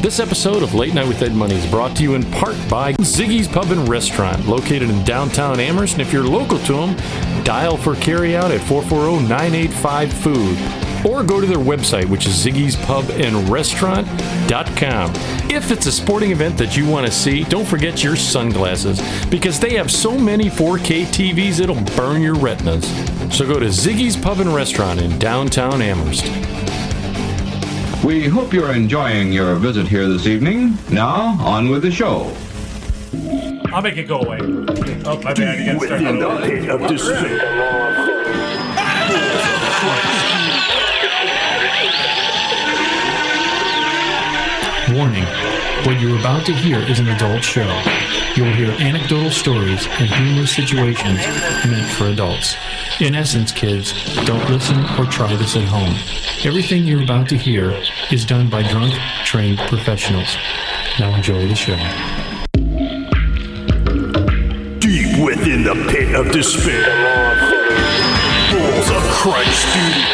This episode of Late Night with Ed Money is brought to you in part by Ziggy's Pub and Restaurant, located in downtown Amherst. And if you're local to them, dial for carryout at 440-985-FOOD. Or go to their website, which is ziggyspubandrestaurant.com. If it's a sporting event that you want to see, don't forget your sunglasses, because they have so many 4K TVs it'll burn your retinas. So go to Ziggy's Pub and Restaurant in downtown Amherst. We hope you're enjoying your visit here this evening. Now, on with the show. I'll make it go away. Oh, my bad. You gotta start that over. Of despair. Warning, what you're about to hear is an adult show. You will hear anecdotal stories and humorous situations meant for adults. In essence, kids, don't listen or try this at home. Everything you're about to hear is done by drunk, trained professionals. Now enjoy the show. Deep within the pit of despair. Balls of Christ, dude.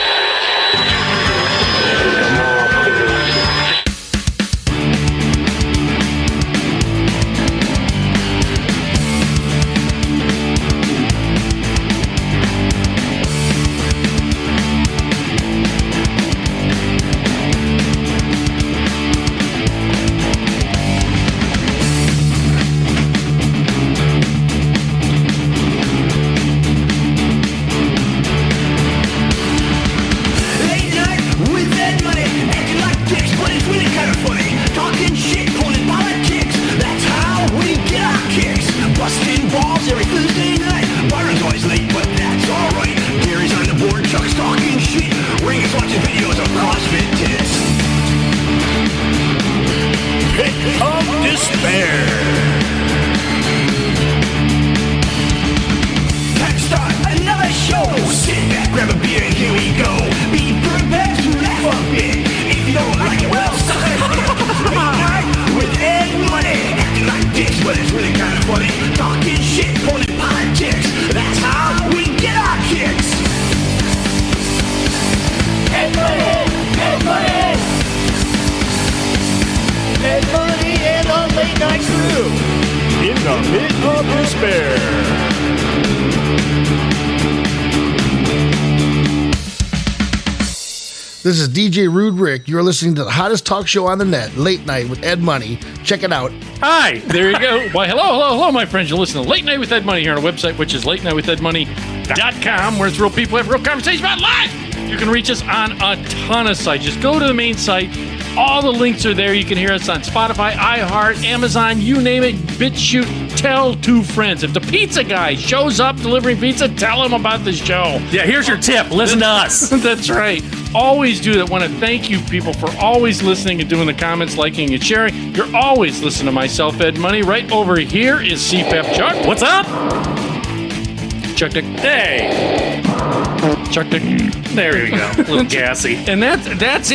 This is DJ Rude Rick. You're listening to the hottest talk show on the net, Late Night with Ed Money. Check it out. Hi, there you go. Why, hello, my friends. You're listening to Late Night with Ed Money here on our website, which is latenightwithedmoney.com, where it's real people have real conversations about life. You can reach us on a ton of sites. Just go to the main site. All the links are there. You can hear us on Spotify, iHeart, Amazon, you name it. BitChute. Tell two friends. If the pizza guy shows up delivering pizza, tell him about the show. Yeah, here's your tip. Listen to us. That's right. Always do that. Want to thank you people for always listening and doing the comments, liking, and sharing. You're always listening to myself, Ed Money. Right over here is CPAP Chuck. What's up? Chuck Dick. Hey. Chuck Dick. There you go. A little gassy. And that's it. That's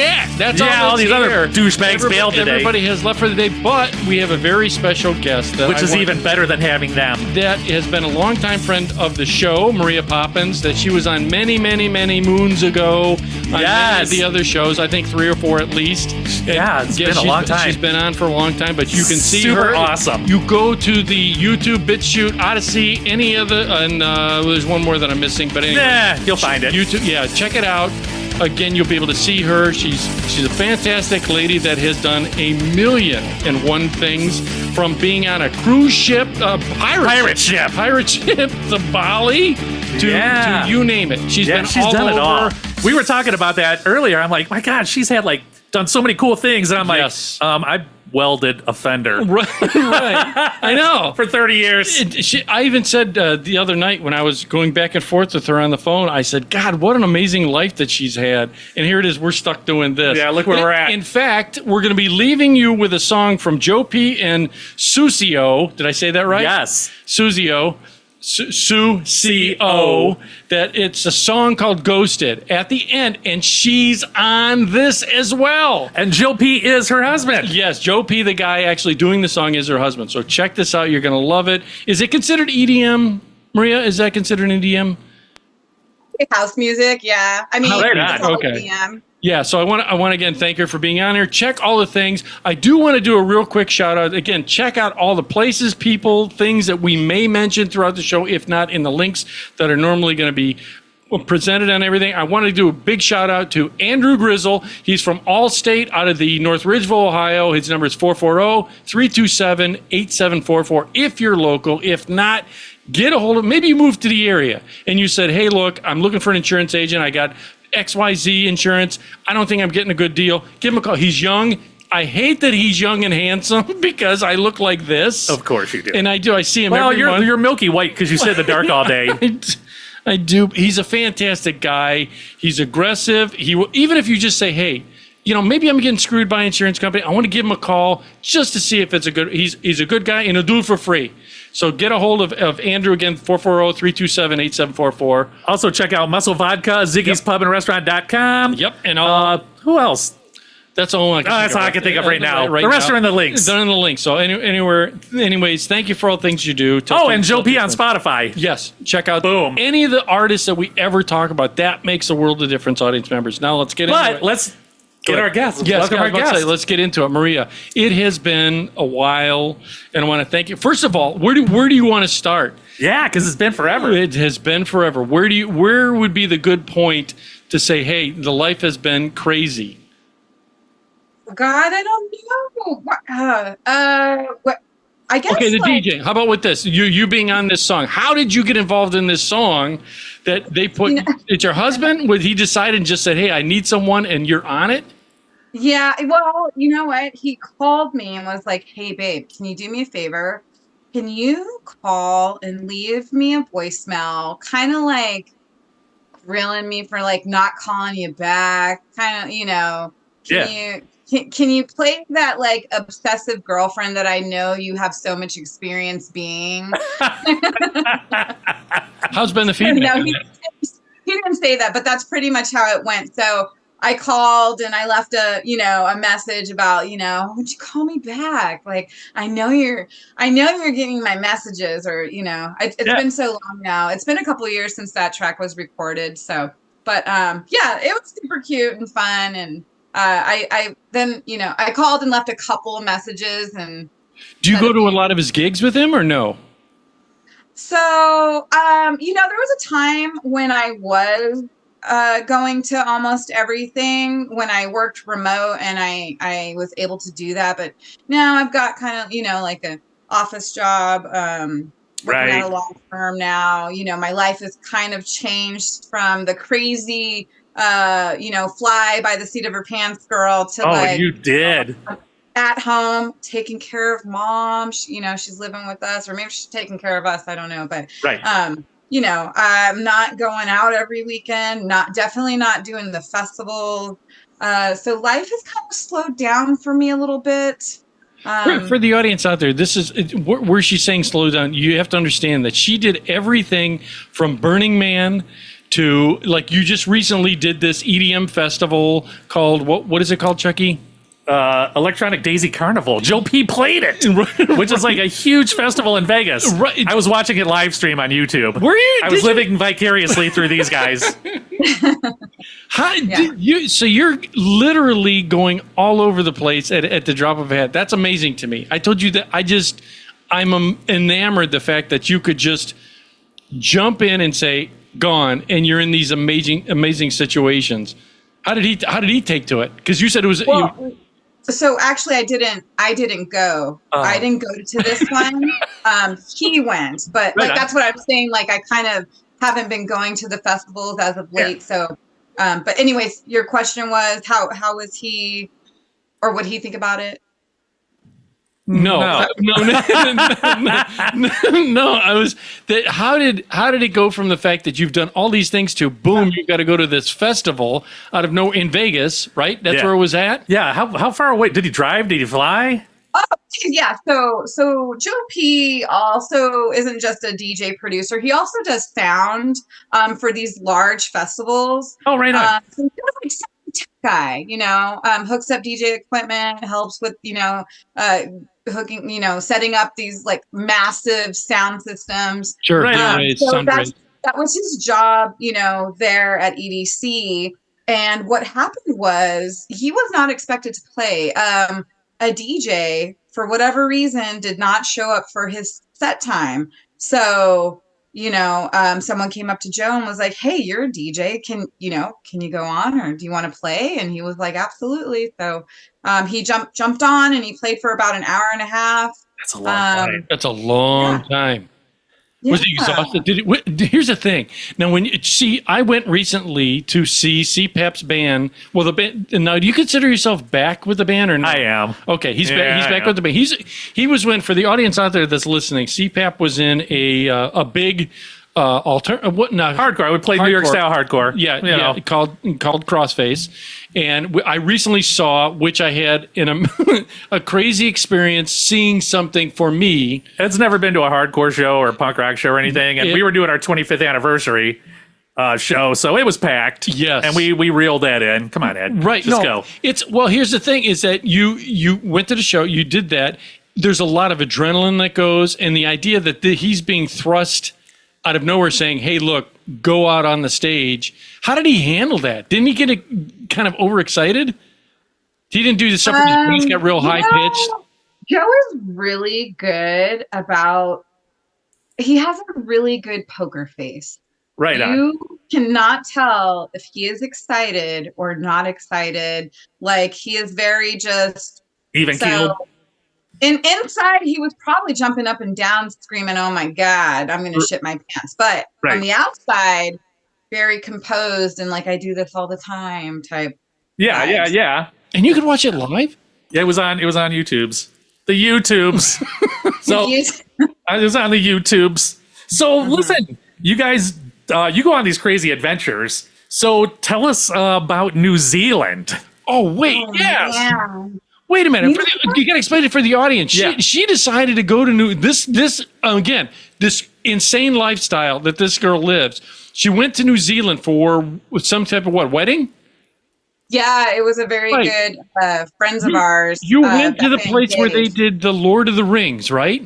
all these here. other douchebags bailed today. Everybody has left for the day, but we have a very special guest. Which is even better than having them. That has been a longtime friend of the show, Maria Poppins, that she was on many, many, many moons ago on many of the other shows, I think 3 or 4 at least. Yeah, it's been a long time. She's been on for a long time, but you can see Super her. awesome. You go to the YouTube, BitChute, Odyssey, any other, and there's one more that I'm missing, but anyway. You'll find it. YouTube, yeah, check it out. Again, you'll be able to see her. She's a fantastic lady that has done 1,000,001 things, from being on a cruise ship, pirate ship to Bali, to you name it. She's been all done over. It all. We were talking about that earlier. I'm like, my God, she's had done so many cool things, and I'm like, I welded a fender. Right. I know. For 30 years. I even said the other night when I was going back and forth with her on the phone, I said, God, what an amazing life that she's had. And here it is, we're stuck doing this. Yeah, look where we're at. In fact, we're going to be leaving you with a song from Joe P. and Susio. Did I say that right? Yes. Susio. Susio. That it's a song called Ghosted at the end, and she's on this as well. And Joe P is her husband. Yes, Joe P, the guy actually doing the song, is her husband. So check this out. You're going to love it. Is it considered EDM, Maria? Is that considered an EDM? House music, yeah. I mean, okay. EDM. Yeah, so I want to again thank her for being on here. Check all the things. I do want to do a real quick shout out. Again, check out all the places, people, things that we may mention throughout the show, if not in the links that are normally going to be presented on everything. I want to do a big shout out to Andrew Grizzle. He's from Allstate out of the North Ridgeville, Ohio. His number is 440-327-8744 if you're local. If not, get a hold of, maybe you moved to the area and you said, hey, look, I'm looking for an insurance agent. I got XYZ insurance. I don't think I'm getting a good deal. Give him a call. He's young. I hate that he's young and handsome because I look like this. Of course you do. And I do. I see him Well, every month. you're milky white because you sit in the dark all day. I do. He's a fantastic guy. He's aggressive. He will, even if you just say, hey, maybe I'm getting screwed by an insurance company. I want to give him a call just to see if it's a good, he's a good guy and he'll do it for free. So get a hold of Andrew again, 440-327-8744. Also check out Muscle Vodka, Ziggy's Pub and Restaurant.com. Yep. And who else? that's all I can that's all I can think of right now. Right the rest now. are in the links. They're in the links. So anyways, thank you for all the things you do. And Joe P on Spotify. Yes. Check out Boom. any of the artists that we ever talk about. That makes a world of difference, audience members. Now let's get into it. But let's get our guests. Yes, Welcome I was our about to guests. say, let's get into it. Maria, it has been a while, and I want to thank you. First of all, where do you want to start? Yeah, because it's been forever. It has been forever. Where would be the good point to say, hey, the life has been crazy? God, I don't know. What? I guess. Okay, the DJ. How about with this? You being on this song. How did you get involved in this song that they put? It's your husband? Would he decide and just said, hey, I need someone, and you're on it? Yeah. Well, you know what? He called me and was like, hey, babe, can you do me a favor? Can you call and leave me a voicemail? Kind of like grilling me for like not calling you back. Kind of, Can you play that like obsessive girlfriend that I know you have so much experience being? How's been the feedback? No, he didn't say that, but that's pretty much how it went. So I called and I left a message about, would you call me back? Like, I know you're getting my messages, or, it's been so long now. It's been a couple of years since that track was recorded. So, but it was super cute and fun. And I called and left a couple of messages. And do you go to a lot of his gigs with him or no? So, there was a time when I was going to almost everything when I worked remote, and I was able to do that. But now I've got kind of, like an office job, working at a law firm now. My life has kind of changed from the crazy, fly by the seat of her pants girl to you did. At home, taking care of mom. She's living with us, or maybe she's taking care of us. I don't know, but I'm not going out every weekend. Definitely not doing the festival. So life has kind of slowed down for me a little bit. For the audience out there, this is where she's saying slow down. You have to understand that she did everything from Burning Man to, like, you just recently did this EDM festival called what is it called, Chucky? Electronic Daisy Carnival. Joe P played it, which is like a huge festival in Vegas. Right. I was watching it live stream on YouTube. Were you? I was living vicariously through these guys. So you're literally going all over the place at the drop of a hat. That's amazing to me. I told you that I'm enamored the fact that you could just jump in and say gone, and you're in these amazing situations. How did he take to it? Because you said it was. So actually, I didn't go. I didn't go to this one. He went, but that's what I'm saying. Like, I kind of haven't been going to the festivals as of late. Yeah. So, but anyways, your question was how was he, or what he think about it? No. I was that. How did it go from the fact that you've done all these things to boom, you've got to go to this festival out of nowhere in Vegas, right? That's where it was at. Yeah. How far away did he drive? Did he fly? Oh yeah. So Joe P also isn't just a DJ producer. He also does sound for these large festivals. Oh, right on. So he's like tech guy, hooks up DJ equipment, helps with hooking, setting up these like massive sound systems. Sure. So that was his job, there at EDC. And what happened was he was not expected to play. A DJ, for whatever reason, did not show up for his set time. So, someone came up to Joe and was like, "Hey, you're a DJ. Can you go on, or do you want to play?" And he was like, "Absolutely." So he jumped on, and he played for about an hour and a half. That's a long time. That's a long time. Yeah. Was he exhausted? Here's the thing. Now, I went recently to see CPAP's band. Well, the band. Now, do you consider yourself back with the band or not? I am. Okay, he's back with the band. For the audience out there that's listening, CPAP was in a big hardcore. We played New York style hardcore. Yeah, called Crossface. And I recently saw, which I had in a crazy experience seeing something for me. Ed's never been to a hardcore show or a punk rock show or anything, and we were doing our 25th anniversary show, so it was packed. Yes, and we reeled that in. Come on, Ed. Right? Just go. Here's the thing: is that you went to the show, you did that. There's a lot of adrenaline that goes, and the idea that he's being thrust out of nowhere saying, "Hey, look, go out on the stage." How did he handle that? Didn't he get kind of overexcited? He didn't do the stuff where his voice got real high pitched. Joe is really good he has a really good poker face. Right on. You cannot tell if he is excited or not excited. Like, he is very just even keeled. Inside, he was probably jumping up and down, screaming, "Oh my God, I'm going to shit my pants." But on the outside, very composed and like, "I do this all the time" type. Yeah. And you could watch it live? Yeah, it was on YouTube's. The YouTubes. So it was on the YouTubes. So listen, you guys, you go on these crazy adventures. So tell us about New Zealand. Oh, wait, yes. Yeah. Wait a minute. You got to explain it for the audience. She decided to go to this insane lifestyle that this girl lives. She went to New Zealand for some type of wedding? Yeah, it was a very good friends of ours. You went to the place where they did the Lord of the Rings, right?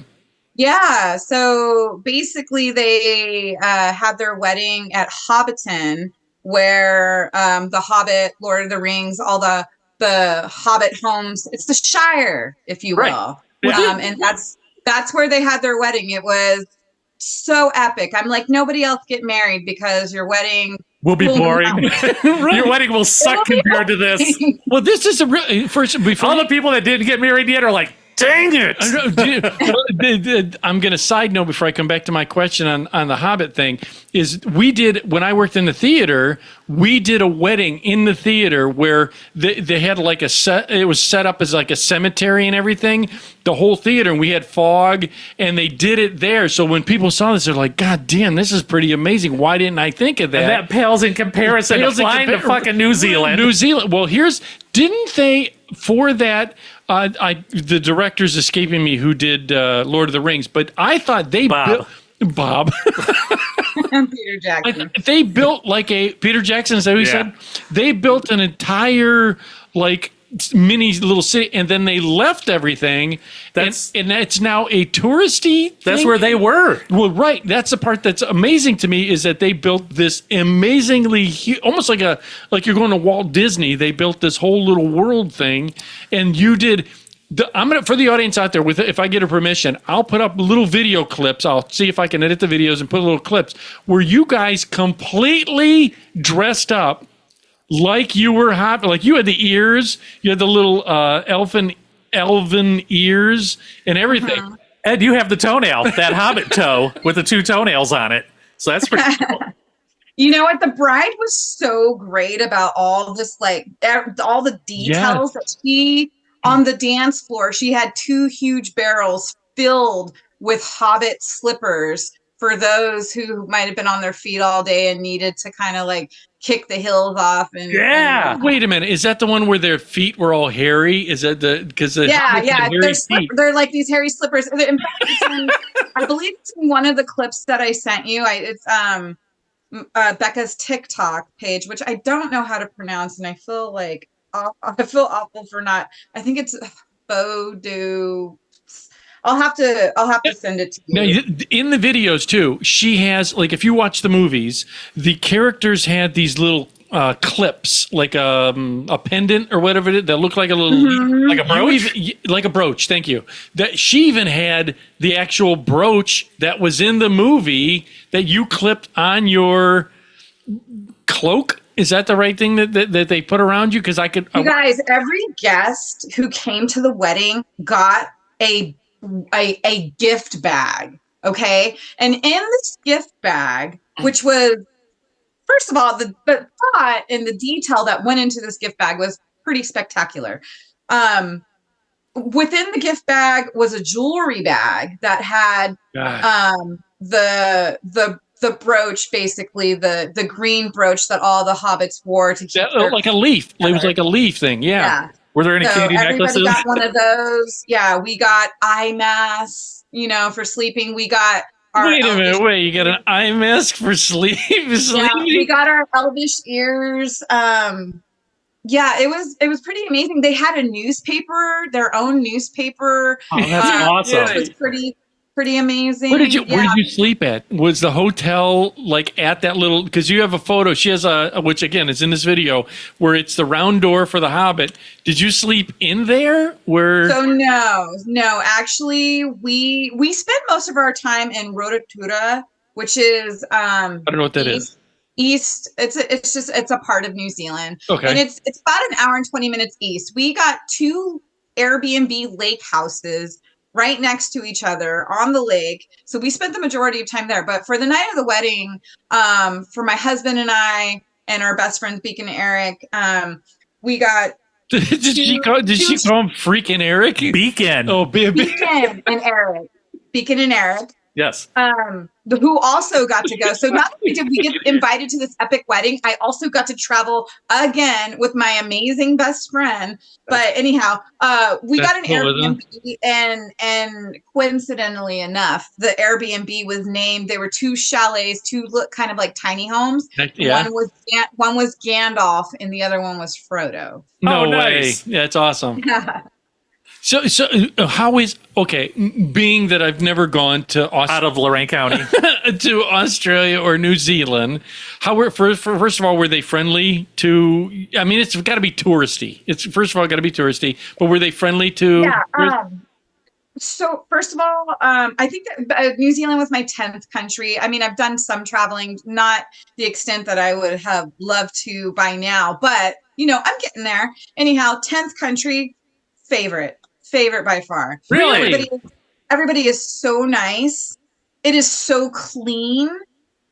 Yeah. So basically they had their wedding at Hobbiton, where the Hobbit, Lord of the Rings, all the Hobbit homes, it's the Shire, if you will. Right. And that's where they had their wedding. It was so epic. I'm like, nobody else get married because your wedding will be boring. Your wedding will suck compared to this. Well, this is a real first. Before all the people that didn't get married yet are like, dang it! I'm going to side note before I come back to my question on the Hobbit thing. Is we did when I worked in the theater, we did a wedding in the theater where they had like a set. It was set up as like a cemetery and everything. The whole theater, and we had fog, and they did it there. So when people saw this, they're like, "God damn, this is pretty amazing. Why didn't I think of that?" And that pales in comparison to flying to fucking New Zealand. New Zealand. Well, didn't they for that? The director's escaping me who did Lord of the Rings, but I thought they built Bob. Peter Jackson. They built like Peter Jackson. Is that what you said? They built an entire like mini little city, and then they left everything. And that's now a touristy thing. That's where they were. Well, right. That's the part that's amazing to me is that they built this amazingly almost like you're going to Walt Disney. They built this whole little world thing, and you did. I'm gonna for the audience out there. If I get a permission, I'll put up little video clips. I'll see if I can edit the videos and put little clips where you guys completely dressed up. Like you were hot, like you had the ears, you had the little elven ears and everything. Uh-huh. Ed, you have the toenail, that hobbit toe with the 2 toenails on it. So that's pretty cool. You know what? The bride was so great about all this, like all the details that she on the dance floor. She had 2 huge barrels filled with hobbit slippers for those who might have been on their feet all day and needed to kind of like kick the heels off. And wait a minute, is that the one where their feet were all hairy? Is that because they're like these hairy slippers. In fact, I believe it's in one of the clips that I sent you. It's Becca's TikTok page, which I don't know how to pronounce, and I feel awful for not. I think it's Bodu. I'll have to send it to you. Now, in the videos too, she has like if you watch the movies, the characters had these little clips, like a pendant or whatever it is, that look like a little Like a brooch? like a brooch. Thank you. That she even had the actual brooch that was in the movie that you clipped on your cloak. Is that the right thing that they put around you? Because I could. You guys, every guest who came to the wedding got a gift bag. Okay, and in this gift bag, which was, first of all, the thought and the detail that went into this gift bag was pretty spectacular. Within the gift bag was a jewelry bag that had the brooch, basically the green brooch that all the hobbits wore to keep like a leaf. It was like a leaf thing. Yeah. Were there any candy everybody necklaces? got one of those. Yeah, we got eye masks, for sleeping. We got our Wait a minute. Wait, you got an eye mask for sleep? Yeah, we got our elvish ears. Yeah, it was pretty amazing. They had a newspaper, their own newspaper. Oh, that's awesome. It was pretty amazing. Where did you sleep at? Was the hotel like at that little? Because you have a photo. She has which again is in this video, where it's the round door for the Hobbit. Did you sleep in there? So no. Actually, we spent most of our time in Rotorua, which is I don't know what that is. East. It's a part of New Zealand. Okay. And it's about an hour and 20 minutes east. We got 2 Airbnb lake houses right next to each other on the lake. So we spent the majority of time there. But for the night of the wedding, for my husband and I and our best friends, Beacon and Eric, we got. Did she call him freaking Eric? Beacon. Oh, Beacon and Eric. Yes. Who also got to go. So not only did we get invited to this epic wedding, I also got to travel again with my amazing best friend. But anyhow, we got an Airbnb, and coincidentally enough, the Airbnb was named. There were 2 chalets, 2 look kind of like tiny homes. Yeah. One was Gandalf, and the other one was Frodo. No nice. way. Yeah, it's awesome. So how is being that I've never gone to Out of Lorain County. to Australia or New Zealand, first of all, were they friendly to? I mean, it's got to be touristy. It's first of all got to be touristy, but were they friendly to? Yeah. So first of all, I think that New Zealand was my 10th country. I mean, I've done some traveling, not the extent that I would have loved to by now, but I'm getting there. Anyhow, 10th country, favorite by far. Really? Everybody is so nice. It is so clean.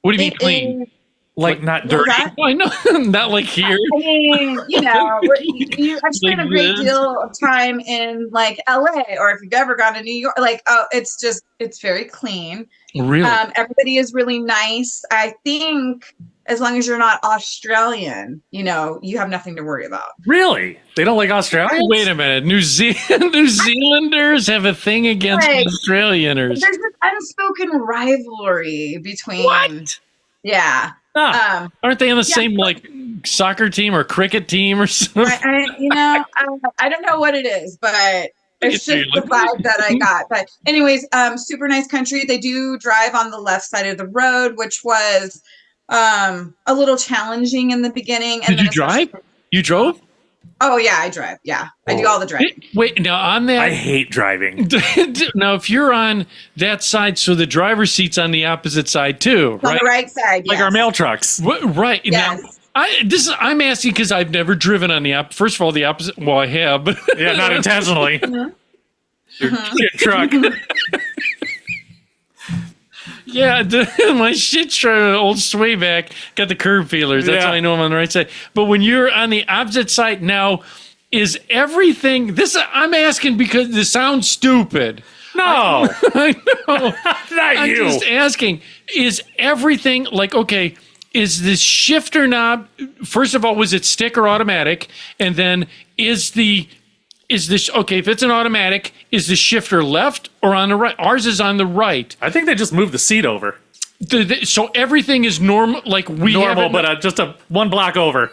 What do you mean clean? Like not dirty. I know, not like here. I mean, I've spent a great deal of time in like LA, or if you've ever gone to New York, it's very clean. Really? Everybody is really nice. I think as long as you're not Australian, you have nothing to worry about. Really? They don't like Australians? Wait a minute. New Zealanders have a thing against Australians. There's this unspoken rivalry between. What? Yeah. Aren't they on the same soccer team or cricket team or something? I don't know what it is, but it's just the vibe that I got. But anyways, super nice country. They do drive on the left side of the road, which was a little challenging in the beginning. And Did you drive? You drove? Oh yeah, I drive. Yeah, I do all the driving. Wait, now on that, I hate driving. Now, if you're on that side, so the driver's seat's on the opposite side too, right? On the right side, Like our mail trucks. Right. Yes. Now, I'm asking because I've never driven on the first of all, the opposite. Well, I have, but Yeah, not intentionally. Your truck. yeah, my shit truck, old Swayback, got the curb feelers. That's Yeah. how I know I'm on the right side. But when you're on the opposite side now, is everything this? I'm asking because this sounds stupid. No. I know. Not I'm you. just asking, is everything is this shifter knob, first of all, was it stick or automatic? And then is this, if it's an automatic, is the shifter left or on the right? Ours is on the right. I think they just moved the seat over. So everything is normal, like we have Normal, it, but just one block over.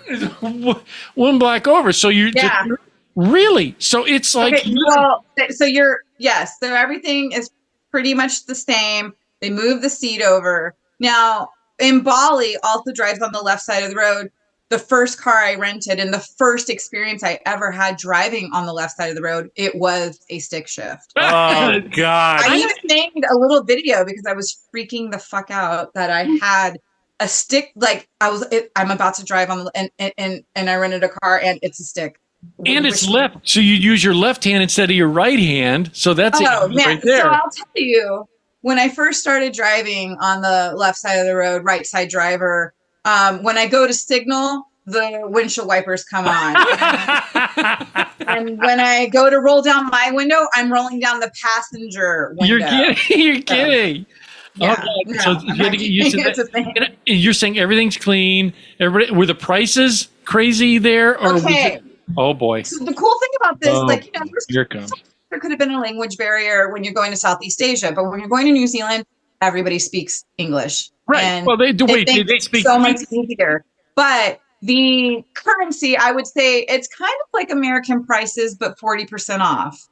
one block over. So really? So it's like, Okay, so everything is pretty much the same. They move the seat over. Now, in Bali, also drives on the left side of the road. the first car I rented and the first experience I ever had driving on the left side of the road, it was a stick shift. Oh God. I even made a little video because I was freaking the fuck out that I had a stick. Like I'm about to drive on and I rented a car and it's a stick. And it's left, so you use your left hand instead of your right hand. So that's it right there. So I'll tell you, when I first started driving on the left side of the road, right side driver, when I go to signal, the windshield wipers come on. And when I go to roll down my window, I'm rolling down the passenger window. You're kidding. Yeah, okay. So you had to get used to that. And you're saying everything's clean. Everybody, were the prices crazy there? Or okay. Oh boy. So the cool thing about this, here it comes. There could have been a language barrier when you're going to Southeast Asia, but when you're going to New Zealand, everybody speaks English. Right. And well, they do. Wait, they speak so much easier. But the currency, I would say, it's kind of like American prices, but 40% off.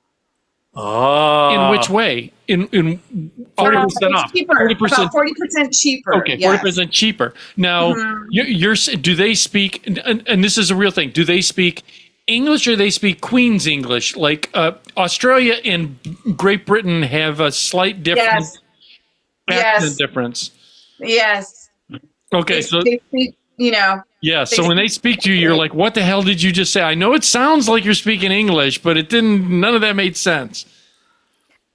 Oh. In which way? In 40% off. Cheaper. 40%. About 40% cheaper. Okay, 40% cheaper. Now, do they speak? And this is a real thing. Do they speak English or they speak Queen's English? Like Australia and Great Britain have a slight difference. Yes. Difference. Yes. Okay, they speak, Yeah, so when they speak to you, you're like, "What the hell did you just say?" I know it sounds like you're speaking English, but it didn't. None of that made sense.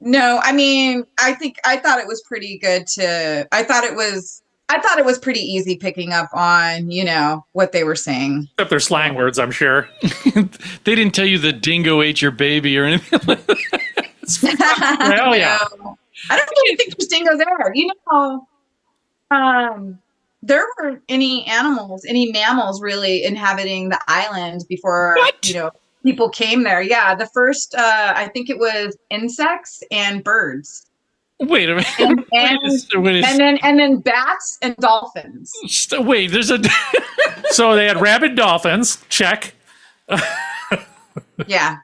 No, I mean, I thought it was pretty good I thought it was pretty easy picking up on, what they were saying. Except their slang words, I'm sure. They didn't tell you the dingo ate your baby or anything like that. Hell yeah. No. I don't really think there's dingoes there. There weren't any mammals really inhabiting the island before, people came there. Yeah, the first, I think it was insects and birds. Wait a minute. And then bats and dolphins. Wait, there's a. So they had rabid dolphins. Check. Yeah.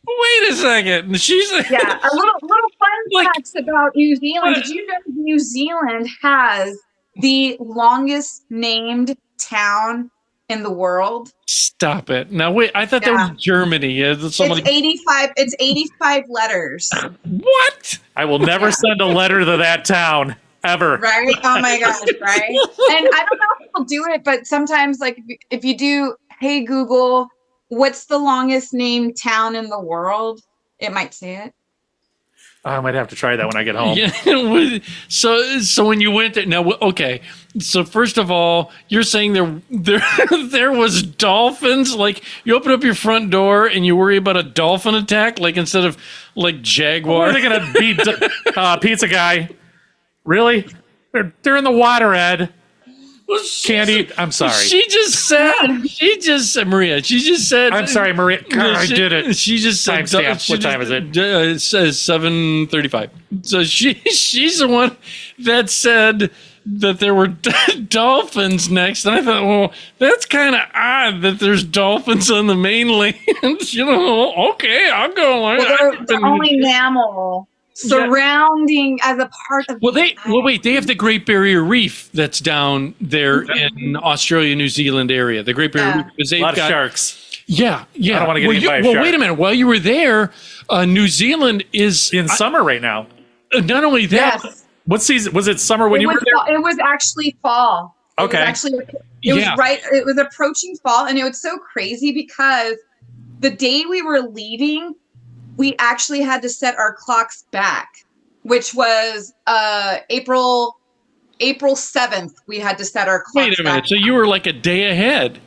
Wait a second. She's a little fun facts about New Zealand. Did you know New Zealand has the longest named town in the world? Stop it. Now wait, I thought that was Germany. It's 85. It's 85 letters. What? I will never send a letter to that town ever. Right? Oh my gosh! Right? And I don't know if people do it, but sometimes, like, if you do, hey Google, what's the longest named town in the world? It might say it. I might have to try that when I get home. Yeah. So when you went there, now okay. So first of all, you're saying there was dolphins. Like you open up your front door and you worry about a dolphin attack, like instead of like jaguar. Are they gonna beat pizza guy? Really? They're in the water, Ed. Candy, I'm sorry. She just said, Maria. She just said. I'm sorry, Maria. God, I did it. She just said. What time is it? It says 7:35. So she's the one that said that there were dolphins next, and I thought, well, that's kind of odd that there's dolphins on the mainland. Okay, I'll go. Well, they're the only mammal surrounding as a part of. Wait. They have the Great Barrier Reef that's down there in Australia, New Zealand area. The Great Barrier Reef, because they've got got sharks. Yeah. I don't want to get eaten by a shark. Wait a minute. While you were there, New Zealand is in summer right now. Not only that, what season was it? Summer when you were there? It was actually fall. Okay. It was approaching fall, and it was so crazy because the day we were leaving, we actually had to set our clocks back, which was April 7th. We had to set our clocks back. Wait a minute. So you were like a day ahead.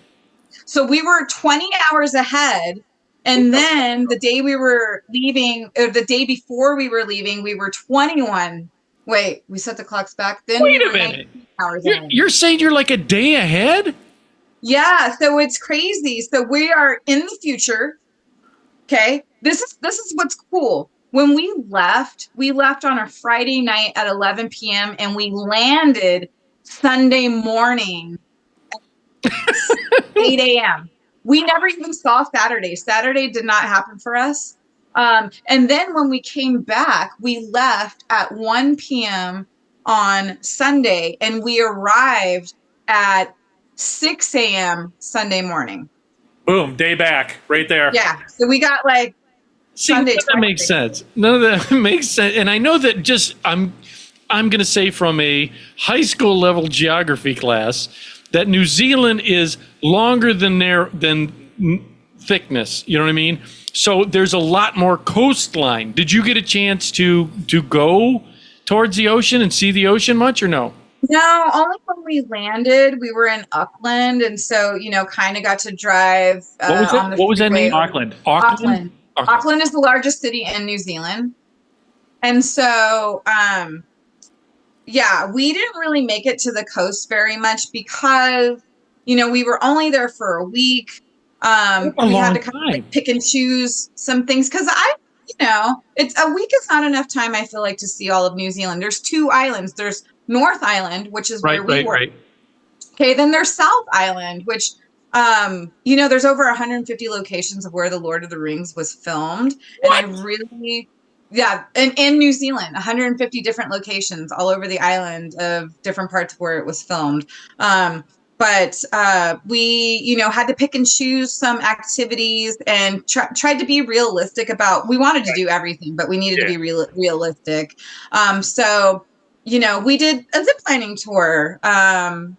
So we were 20 hours ahead. And then the day we were leaving, or the day before we were leaving, we were 21. Wait, we set the clocks back. Then wait a minute. You're saying you're like a day ahead? Yeah. So it's crazy. So we are in the future. Okay. This is what's cool. When we left on a Friday night at 11 p.m. and we landed Sunday morning at 8 a.m. We never even saw Saturday. Saturday did not happen for us. And then when we came back, we left at 1 p.m. on Sunday and we arrived at 6 a.m. Sunday morning. Boom, day back right there. Yeah. So we got like See, Sunday. none of that makes sense. None of that makes sense. And I know that I'm going to say from a high school level geography class that New Zealand is longer than thickness. You know what I mean? So there's a lot more coastline. Did you get a chance to go towards the ocean and see the ocean much or no? No, only when we landed. We were in Auckland, and so kind of got to drive. What was that name? Auckland. Auckland. Auckland is the largest city in New Zealand, and so we didn't really make it to the coast very much because we were only there for a week. We had to kind of like pick and choose some things because it's a week is not enough time. I feel like to see all of New Zealand. There's 2 islands. There's North Island, which is where we were. Right. Okay, then there's South Island, which there's over 150 locations of where the Lord of the Rings was filmed, what? And and in New Zealand, 150 different locations all over the island of different parts where it was filmed. But we, had to pick and choose some activities and tried to be realistic about. We wanted to do everything, but we needed to be realistic. So, we did a zip lining tour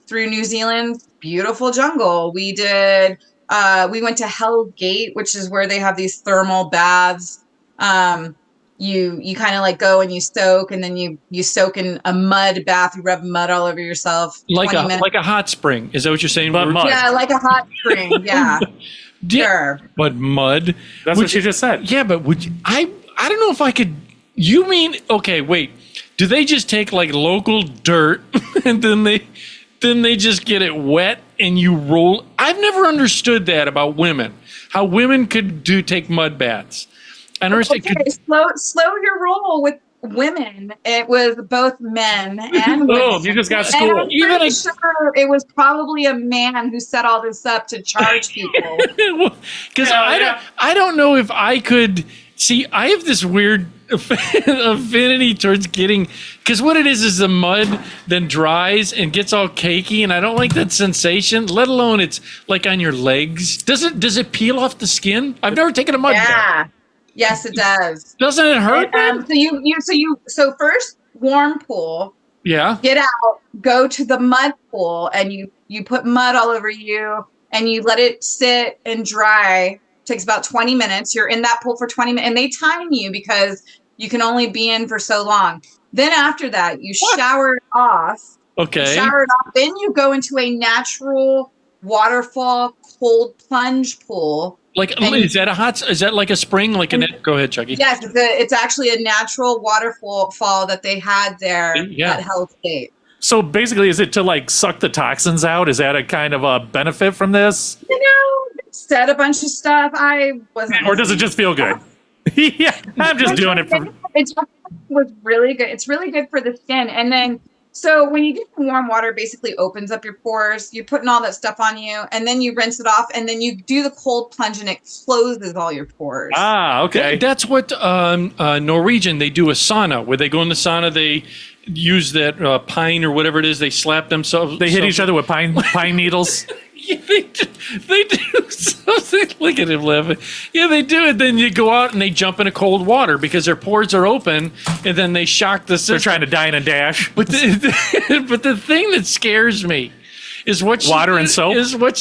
through New Zealand's beautiful jungle. We did. We went to Hell's Gate, which is where they have these thermal baths. You kind of like go and you soak, and then you soak in a mud bath. You rub mud all over yourself. Like a hot spring. Is that what you're saying? Mud. Yeah, like a hot spring. Yeah. Sure. But mud. That's what she just said. Yeah, but would you, I don't know if I could. You mean okay? Wait. Do they just take like local dirt and then they just get it wet and you roll? I've never understood that about women. How women could take mud baths. I understand. Okay, slow your roll with women. It was both men and women. Oh, you just got schooled. And I'm sure it was probably a man who set all this up to charge people. Because I don't know if I could see. I have this weird affinity towards getting, because what it is the mud then dries and gets all cakey, and I don't like that sensation. Let alone it's like on your legs. Does it peel off the skin? I've never taken a mud bath. Yes, it does. Doesn't it hurt? So first warm pool. Yeah. Get out, go to the mud pool, and you put mud all over you, and you let it sit and dry. It takes about 20 minutes. You're in that pool for 20 minutes, and they time you because you can only be in for so long. Then after that, you shower it off. Okay. Shower it off. Then you go into a natural waterfall cold plunge pool. Like, is that like a spring? Go ahead, Chucky. Yes, it's actually a natural waterfall that they had there at Hell's Gate. So basically, is it to like suck the toxins out? Is that a kind of a benefit from this? Said a bunch of stuff. I wasn't. Or does it just feel good? Yeah, I'm just doing it for. It was really good. It's really good for the skin. And then, so when you get the warm water, basically opens up your pores. You're putting all that stuff on you, and then you rinse it off, and then you do the cold plunge, and it closes all your pores. Ah, okay. That's what Norwegian, they do a sauna, where they go in the sauna, they use that pine or whatever it is, they slap themselves. They hit each other with pine needles. Yeah, they do something. Look at him laughing. Yeah, they do it. Then you go out and they jump into cold water because their pores are open, and then they shock the system. They're trying to dine and dash. But the thing that scares me is what and soap is what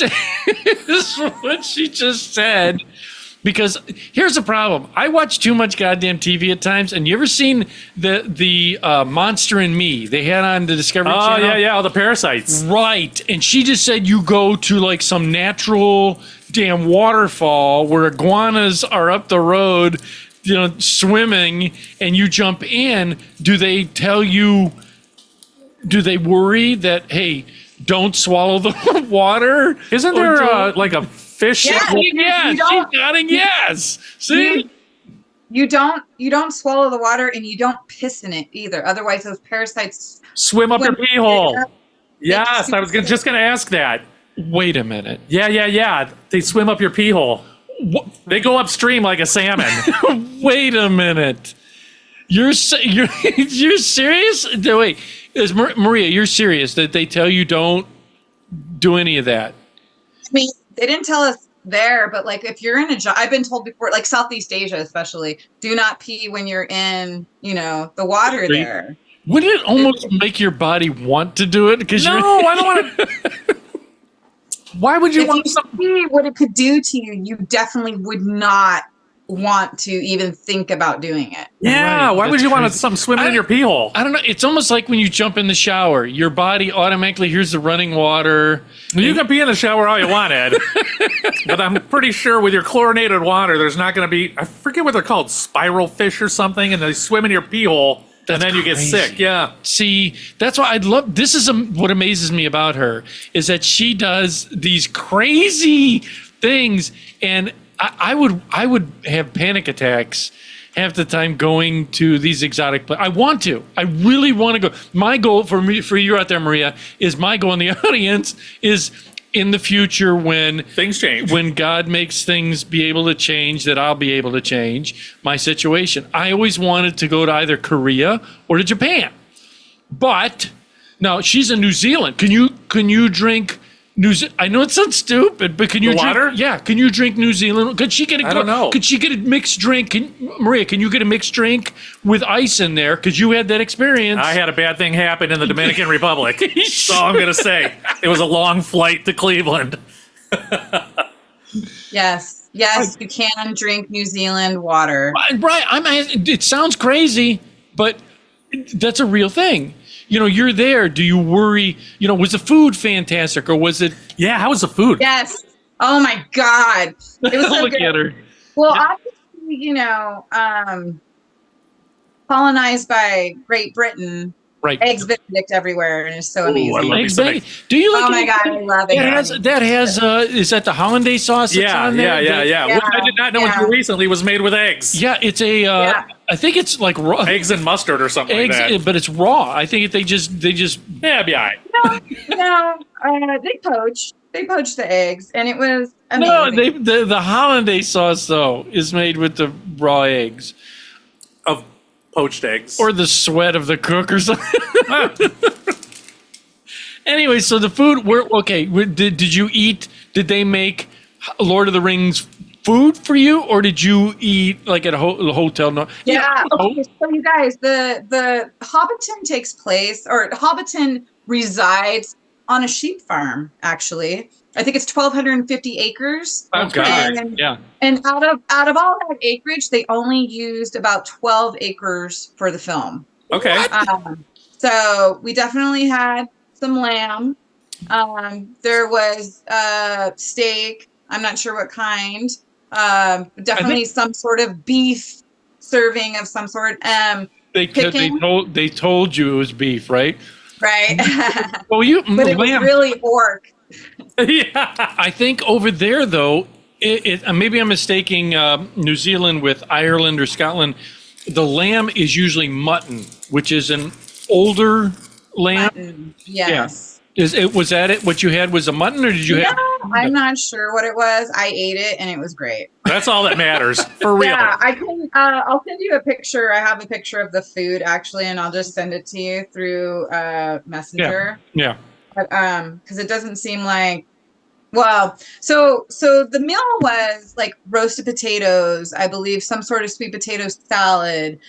she just said. Because here's the problem: I watch too much goddamn TV at times. And you ever seen the Monster and Me? They had on the Discovery Channel. Oh yeah, all the parasites. Right, and she just said you go to like some natural damn waterfall where iguanas are up the road, swimming, and you jump in. Do they tell you? Do they worry that don't swallow the water? Isn't there like a fish? Yeah, she's nodding yes. See? You don't swallow the water, and you don't piss in it either. Otherwise, those parasites swim up your pee hole. Yes, I was just going to ask that. Wait a minute. Yeah. They swim up your pee hole. They go upstream like a salmon. Wait a minute. You're serious? Wait, Maria, you're serious that they tell you don't do any of that. I mean, they didn't tell us there, but like if you're in a I've been told before, like Southeast Asia especially, do not pee when you're in, the water there. Wouldn't it almost make your body want to do it? Because No, I don't want to. Why would you If want you something? see what it could do to you, you definitely would not want to even think about doing it. Yeah, Right, why would that's you want crazy. something swimming in your pee hole? I don't know. It's almost like when you jump in the shower, your body automatically hears the running water. You can pee in the shower all you want, Ed. But I'm pretty sure with your chlorinated water, there's not going to be, I forget what they're called, spiral fish or something, and they swim in your pee hole, and then you get crazy. sick. Yeah. See, that's why I'd love. This is what amazes me about her is that she does these crazy things, and I would have panic attacks half the time going to these exotic places. I want to. I really want to go. My goal for you out there, Maria, is my goal in the audience is in the future when Things change. when God makes things be able to change, that I'll be able to change my situation. I always wanted to go to either Korea or to Japan. But now she's in New Zealand. Can you drink I know it sounds stupid, but can you The drink water? Yeah, can you drink New Zealand? Could she get I don't know. Could she get a mixed drink? Maria, can you get a mixed drink with ice in there? Because you had that experience. I had a bad thing happen in the Dominican Republic. That's all I'm going to say. It was a long flight to Cleveland. Yes, you can drink New Zealand water. Right. It sounds crazy, but that's a real thing. You're there. Do you worry? Was the food fantastic or was it? Yeah, how was the food? Yes. Oh my God. It was so Look good. at her. Well, obviously, colonized by Great Britain, Right. eggs Benedict everywhere, and it's so amazing. I love Eggs me some Benedict. Do you like? Oh my eggs God, I Benedict? love it. That has. Is that the hollandaise sauce? That's Yeah, on there? yeah. Yeah, What I did not know yeah. until recently was made with eggs. Yeah, it's a. I think it's like raw Eggs and mustard or something eggs, like that. but it's raw. I think they just. Yeah, it'd be all right. No, they poached. They poached the eggs, and it was amazing. No, the hollandaise sauce though is made with the raw eggs Of poached eggs. or the sweat of the cook or something. Anyway, so the food. Did you eat? Did they make Lord of the Rings food for you, or did you eat like at a hotel? No. Yeah. Okay, so you guys, the Hobbiton takes place, or Hobbiton resides on a sheep farm. Actually, I think it's 1,250 acres. Oh God. And, Yeah. and out of all that acreage, they only used about 12 acres for the film. Okay. So we definitely had some lamb. There was steak. I'm not sure what kind. Definitely some sort of beef serving of some sort. They told you it was beef, right? Right. Well, But it was lamb. really pork. Yeah. I think over there though, maybe I'm mistaking New Zealand with Ireland or Scotland. The lamb is usually mutton, which is an older lamb. Mutton. Yes. Was that it? What you had was a mutton, or did you have? No, I'm not sure what it was. I ate it and it was great. That's all that matters. For real. Yeah, I can. I'll send you a picture. I have a picture of the food actually, and I'll just send it to you through Messenger. Yeah. But because it doesn't seem like. Well, so the meal was like roasted potatoes, I believe, some sort of sweet potato salad.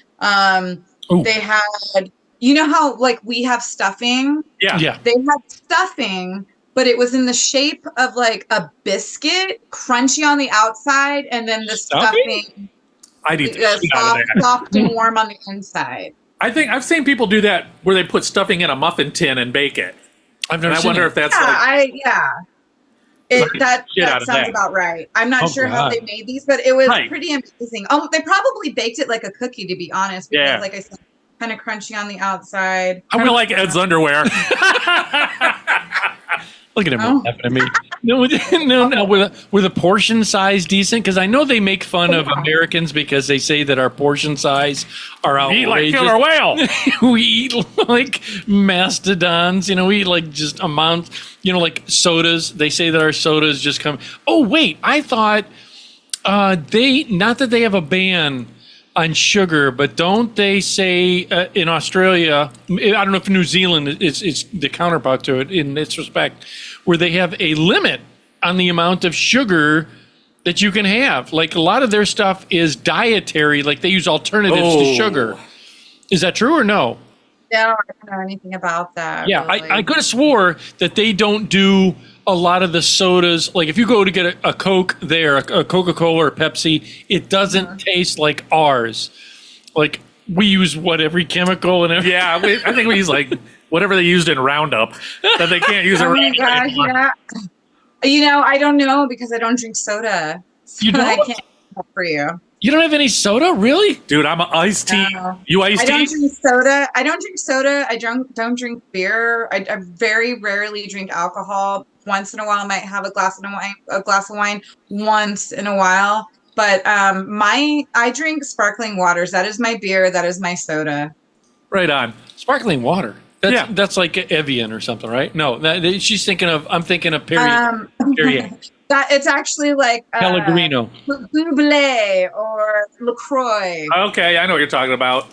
Ooh. They had, how like we have stuffing. Yeah. Yeah. They had stuffing, but it was in the shape of like a biscuit, crunchy on the outside, and then the stuffing I'd eat the shit out of that. soft and warm on the inside. I think I've seen people do that where they put stuffing in a muffin tin and bake it. I've never And I seen wonder it. if that's Yeah, that shit out that of sounds that. about right. I'm not Oh, sure how God. they made these, but it was Right. pretty amazing. Oh, they probably baked it like a cookie, to be honest. Because, Yeah. like I said, kind of crunchy on the outside. I feel like Ed's underwear. Look at him Oh. laughing at me. No. Were the portion size decent? Because I know they make fun of Americans because they say that our portion size are Eat like outrageous. killer whale. We eat like mastodons. We eat like just amounts. Like sodas. They say that our sodas just come. Oh wait, I thought not that they have a ban on sugar, but don't they say in Australia? I don't know if New Zealand is the counterpart to it in this respect, where they have a limit on the amount of sugar that you can have. Like a lot of their stuff is dietary, like they use alternatives to sugar. Is that true or no? No, I don't know anything about that. Yeah, really. I could have swore that they don't do a lot of the sodas. Like if you go to get a Coke there, a Coca-Cola or Pepsi, it doesn't taste like ours. Like we use every chemical and everything. Yeah, I think we use like whatever they used in Roundup that they can't use in Oh my Roundup gosh, anymore. yeah. You know, I don't know because I don't drink soda. So You I don't? can't help for you. You don't have any soda, really? Dude, I'm an iced tea. No. You iced I don't tea? drink soda. I don't drink beer. I very rarely drink alcohol. Once in a while, I might have a glass of wine once in a while. But I drink sparkling waters. That is my beer. That is my soda. Right on. Sparkling water. That's like Evian or something, right? No, I'm thinking of Perrier. That it's actually like Pellegrino. Buble or LaCroix. Okay, I know what you're talking about.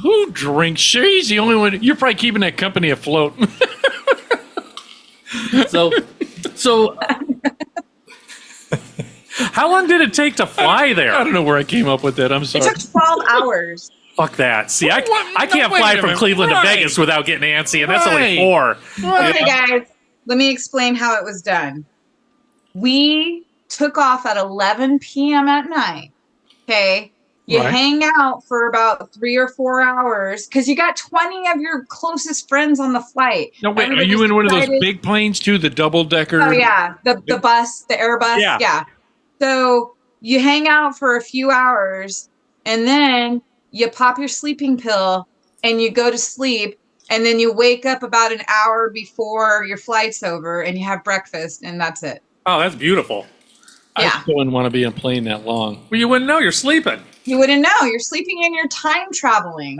Who drinks? She's the only one. You're probably keeping that company afloat. So how long did it take to fly there? I don't know where I came up with that. I'm It sorry. took 12 hours. Fuck that. See, I What? can't No, wait fly a from minute. Cleveland to Right. Vegas without getting antsy, and that's Right. only 4. Okay, guys, let me explain how it was done. We took off at 11 p.m. at night. Okay. You Right. hang out for about 3 or 4 hours because you got 20 of your closest friends on the flight. No, wait. Are Everybody's you in one of those excited. big planes too? The double decker? Oh, yeah. The bus, the Airbus. Yeah. Yeah. So you hang out for a few hours and then you pop your sleeping pill and you go to sleep. And then you wake up about an hour before your flight's over and you have breakfast and that's it. Oh, that's beautiful. Yeah. I still wouldn't want to be on a plane that long. Well, you wouldn't know. You're sleeping. You wouldn't know. You're sleeping and you're time traveling.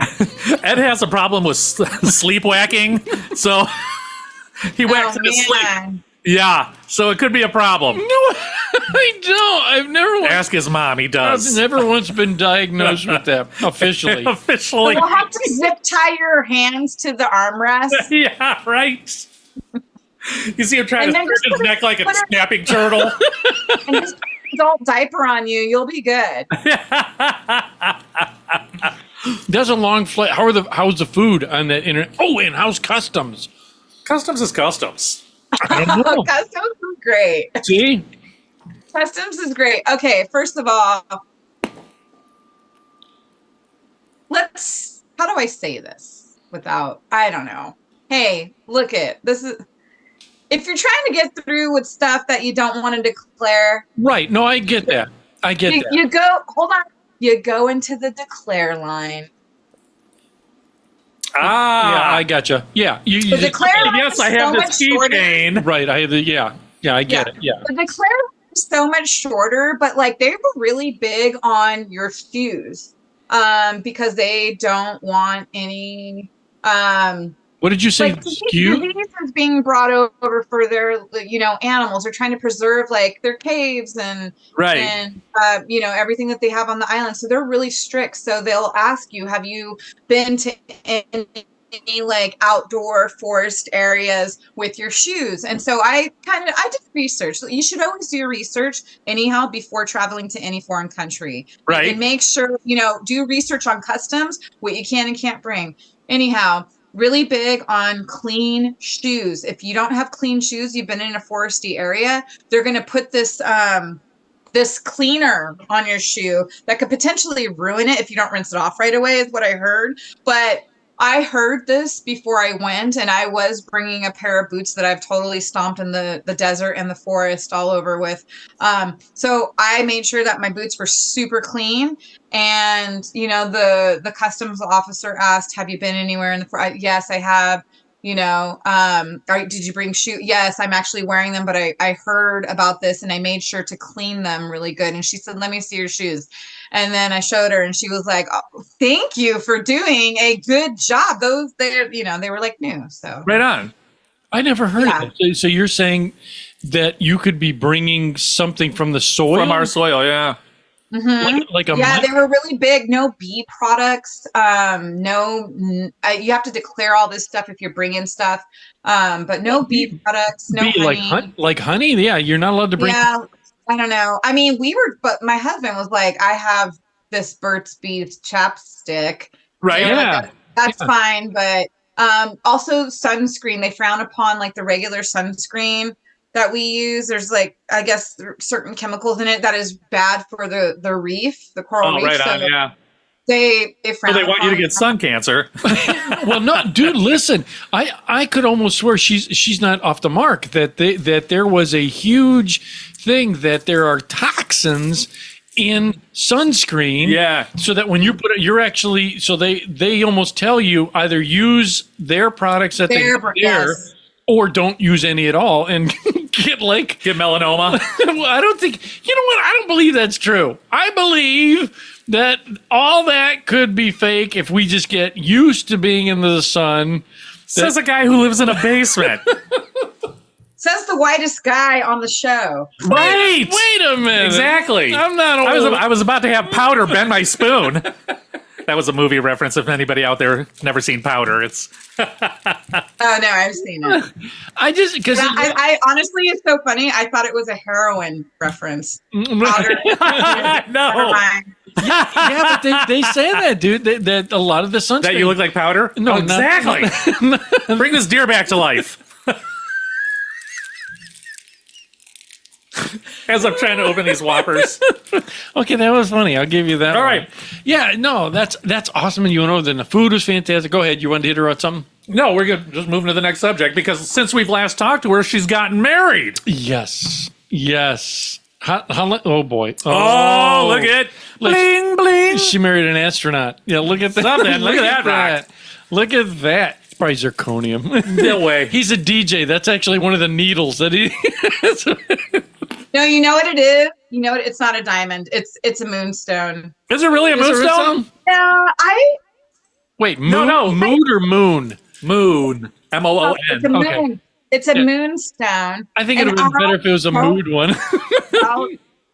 Ed has a problem with sleepwalking, so he whacks into sleep. man. Yeah, so it could be a problem. No, I don't. I've never Ask his mom. He I've does. never once been diagnosed with that officially. Officially. We'll have to zip tie your hands to the armrest. Yeah, right. You see him trying And to then stretch just his neck like a put it- snapping turtle. And just put an adult diaper on you. You'll be good. That's a long flight. How's the food on that internet? Oh, and how's customs? Customs is customs. I don't know. Customs is great. See? Customs is great. Okay, first of all, how do I say this without, I don't know. Hey, look it. This is, if you're trying to get through with stuff that you don't want to declare, Right. No, I get that. I get that. you go, hold on. You go into the declare line. Ah, Yeah, I gotcha. Yeah. You The declare line yes, is I so have much this shorter. keychain. right. I have the yeah, I get it. Yeah. The declare line is so much shorter, but like they were really big on your shoes, because they don't want any What did you say? like Skew? disease is being brought over for their animals. They're trying to preserve like their caves and Right. and everything that they have on the island. So they're really strict. So they'll ask you, have you been to any like outdoor forest areas with your shoes? And so I did research. You should always do your research anyhow before traveling to any foreign country. Right. And make sure, do research on customs, what you can and can't bring. Anyhow, really big on clean shoes. If you don't have clean shoes, you've been in a foresty area, they're going to put this this cleaner on your shoe that could potentially ruin it if you don't rinse it off right away, is what I heard. But I heard this before I went, and I was bringing a pair of boots that I've totally stomped in the desert and the forest all over with. So I made sure that my boots were super clean. And, the customs officer asked, have you been anywhere in the yes, I have. Did you bring shoes? Yes, I'm actually wearing them, but I heard about this and I made sure to clean them really good. And she said, let me see your shoes. And then I showed her and she was like, oh, thank you for doing a good job. They were like new. So Right on. I never heard Yeah. of it. So you're saying that you could be bringing something from the soil? From our soil, yeah. Like a Yeah, they were really big. No bee products. You have to declare all this stuff if you're bringing stuff. But no bee products. No bee, honey. like honey. Yeah, you're not allowed to bring. Yeah, I don't know. I mean, but my husband was like, I have this Burt's Bees chapstick. Right. You know, Yeah. like, that's fine. But also sunscreen. They frown upon like the regular sunscreen that we use. There's like, I guess, certain chemicals in it that is bad for the reef, the coral reef. Right so on. Yeah. They frown Well, they want you to upon get sun cancer. Well, no, dude, listen. I could almost swear she's not off the mark. That there was a huge thing that there are toxins in sunscreen. Yeah. So that when you put it, you're actually they almost tell you either use their products that they put there, yes. or don't use any at all and get melanoma. Well, I don't think, you know what? I don't believe that's true. I believe that all that could be fake if we just get used to being in the sun. Says a guy who lives in a basement. Says the whitest guy on the show. Right. Wait a minute. Exactly. I'm not old. I was about to have Powder bend my spoon. That was a movie reference. If anybody out there never seen Powder, it's. Oh no, I've seen it. I just because I honestly, it's so funny. I thought it was a heroin reference. Powder. No. Never mind. Yeah, but they say that, dude. That a lot of the sunscreen. That you look like Powder? No, Oh, exactly. Bring this deer back to life. As I'm trying to open these Whoppers. Okay, that was funny. I'll give you that. All one. right. Yeah, no, that's awesome. And you know, then the food was fantastic. Go ahead. You wanted to hit her on something? No, we're good. Just moving to the next subject because since we've last talked to her, she's gotten married. Yes. Oh boy. Oh, look at bling bling. She married an astronaut. Yeah, look at that. Something. Look at that. Look at that. It's probably zirconium. No way. He's a DJ. That's actually one of the needles that he. No, you know what it is? You know what? It's not a diamond. It's a moonstone. Is it really a moonstone? Yeah, Wait, moon? No. Mood or moon? Moon. M-O-O-N. it's a moon. Okay. It's a moonstone. I think it would have been better if it was a mood one.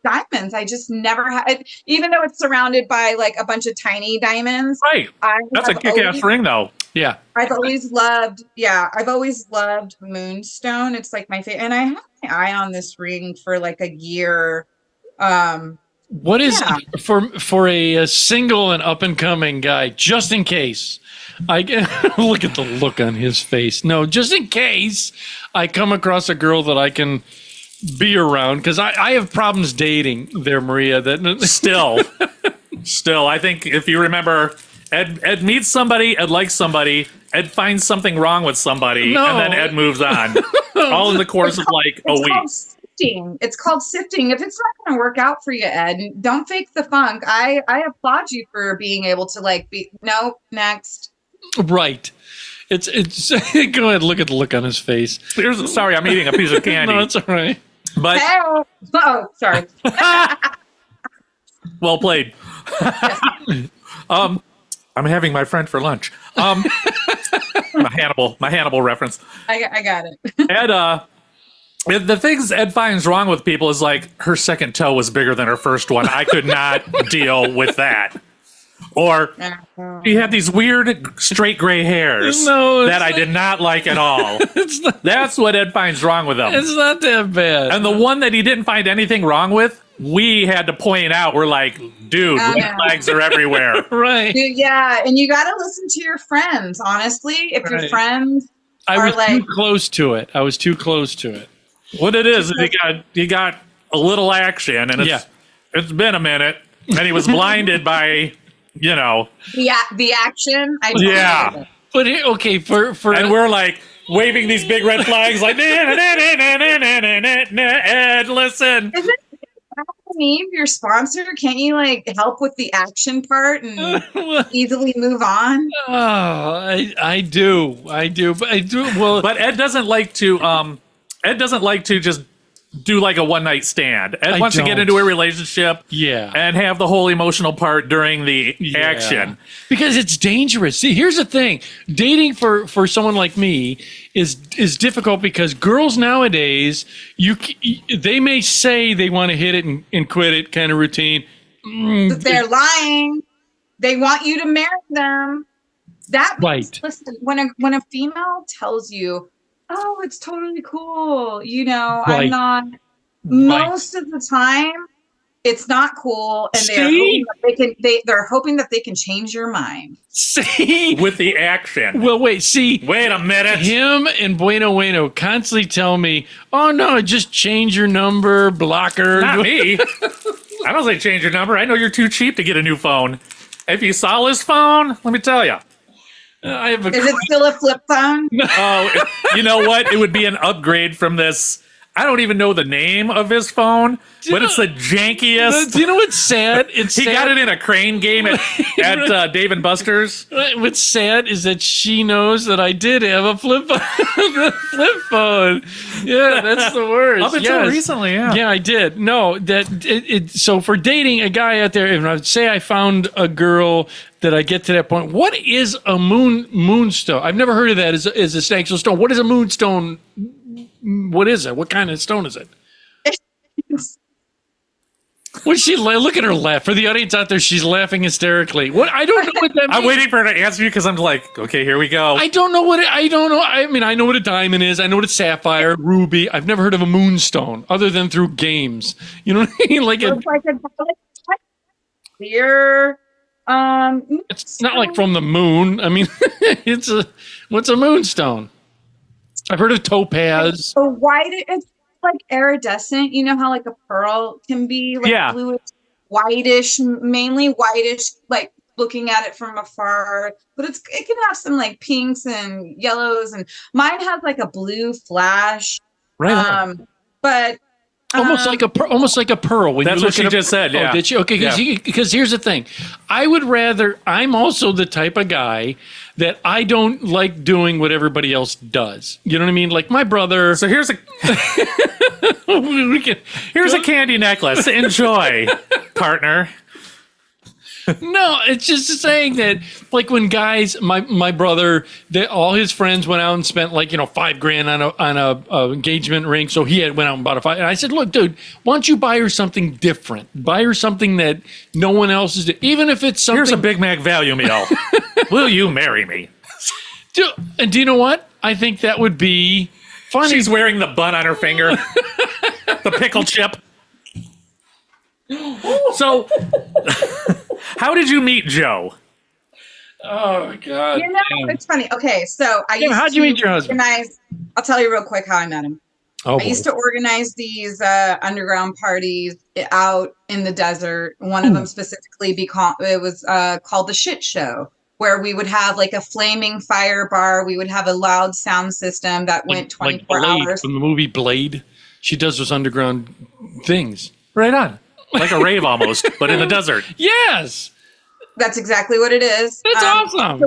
Diamonds. I just never had, even though it's surrounded by like a bunch of tiny diamonds. Right. That's a kick-ass ring, though. Yeah. I've always loved moonstone. It's like my favorite. And I had my eye on this ring for like a year. What is for a single and up and coming guy, just in case I look at the look on his face. No, just in case I come across a girl that I can be around, because I have problems dating there, Maria. That Still, I think if you remember, Ed meets somebody, Ed likes somebody, Ed finds something wrong with somebody, and then Ed moves on. All in the course of like a week. It's called sifting. If it's not going to work out for you, Ed, don't fake the funk. I applaud you for being able to next. Right. It's go ahead, look at the look on his face. Sorry, I'm eating a piece of candy. No, it's all right. But sorry. Well played. I'm having my friend for lunch. My Hannibal reference. I got it. Ed, the things Ed finds wrong with people is like her second toe was bigger than her first one. I could not deal with that. Or he had these weird straight gray hairs that I did not like at all. That's what Ed finds wrong with them. It's not that bad. And the one that he didn't find anything wrong with, we had to point out. We're like, dude, red flags are everywhere. Right. Dude, yeah, and you got to listen to your friends, honestly. If your friends I was too close to it. What it is you got a little action, and it's been a minute, and he was blinded by, the action. But okay, for and we're like waving these big red flags, like Ed, listen. Is it Neve, your sponsor? Can't you help with the action part and easily move on? Oh, I do. But Ed doesn't like to. Ed doesn't like to just do like a one night stand. Ed wants to get into a relationship, and have the whole emotional part during the action, because it's dangerous. See, here's the thing: dating for someone like me is difficult because girls nowadays, they may say they want to hit it and quit it kind of routine. They're lying. They want you to marry them. That means, Right. listen, when a female tells you, "Oh, it's totally cool," you know, Right. I'm not. Most of the time, it's not cool, and See? they're hoping that they can change your mind. See? With the action. Well, wait, see. Wait a minute. Him and Bueno constantly tell me, "Oh no, just change your number, blocker." Not me. I don't say change your number. I know you're too cheap to get a new phone. If you saw this phone, let me tell you. I have a. Is it still a flip phone? Oh, you know what? It would be an upgrade from this. I don't even know the name of his phone, but it's the jankiest. Do you know what's sad? It's He sad. got it in a crane game at Dave and Buster's. What's sad is that she knows that I did have a flip phone. The flip phone. Yeah, that's the worst. Up until recently, yeah. Yeah, I did. No, so for dating a guy out there, if I say I found a girl that I get to that point, what is a moonstone? I've never heard of that as a snake stone. What is a moonstone? What is it? What kind of stone is it? What's she look at her laugh? For the audience out there, she's laughing hysterically. What? I don't know what that means. I'm waiting for her to answer you because I'm like, okay, here we go. I don't know what I don't know. I mean, I know what a diamond is. I know what a sapphire, ruby. I've never heard of a moonstone other than through games. You know what I mean? Like It's like a clear. it's not like from the moon. I mean, what's a moonstone? I've heard of topaz. So it's like iridescent. You know how like a pearl can be like Yeah. bluish, whitish, mainly whitish, like looking at it from afar. But it can have some like pinks and yellows, and mine has like a blue flash. Right. on. But Almost like a pearl. When That's you what look she at just said, yeah. Oh, did she? Okay, because here's the thing. I'm also the type of guy that I don't like doing what everybody else does. You know what I mean? Like my brother. So here's a we can, here's a candy necklace. Enjoy, partner. No, it's just saying that, like when guys, my brother, all his friends went out and spent like $5,000 on a engagement ring, so he went out and bought a five. And I said, look, dude, why don't you buy her something different? Buy her something that no one else is. Even if it's something. Here's a Big Mac value meal. Will you marry me? And do you know what? I think that would be funny. She's wearing the bun on her finger, the pickle chip. So, how did you meet Joe? Oh God! you know, it's funny. Okay, so I used how'd you meet your husband? I'll tell you real quick how I met him. Oh, I used to organize these underground parties out in the desert. One of them specifically, it was called the Shit Show, where we would have like a flaming fire bar. We would have a loud sound system that went 24 Blade hours. from the movie Blade. She does those underground things. Right on. Like a rave almost, but in the desert. Yes, That's exactly what it is. that's awesome.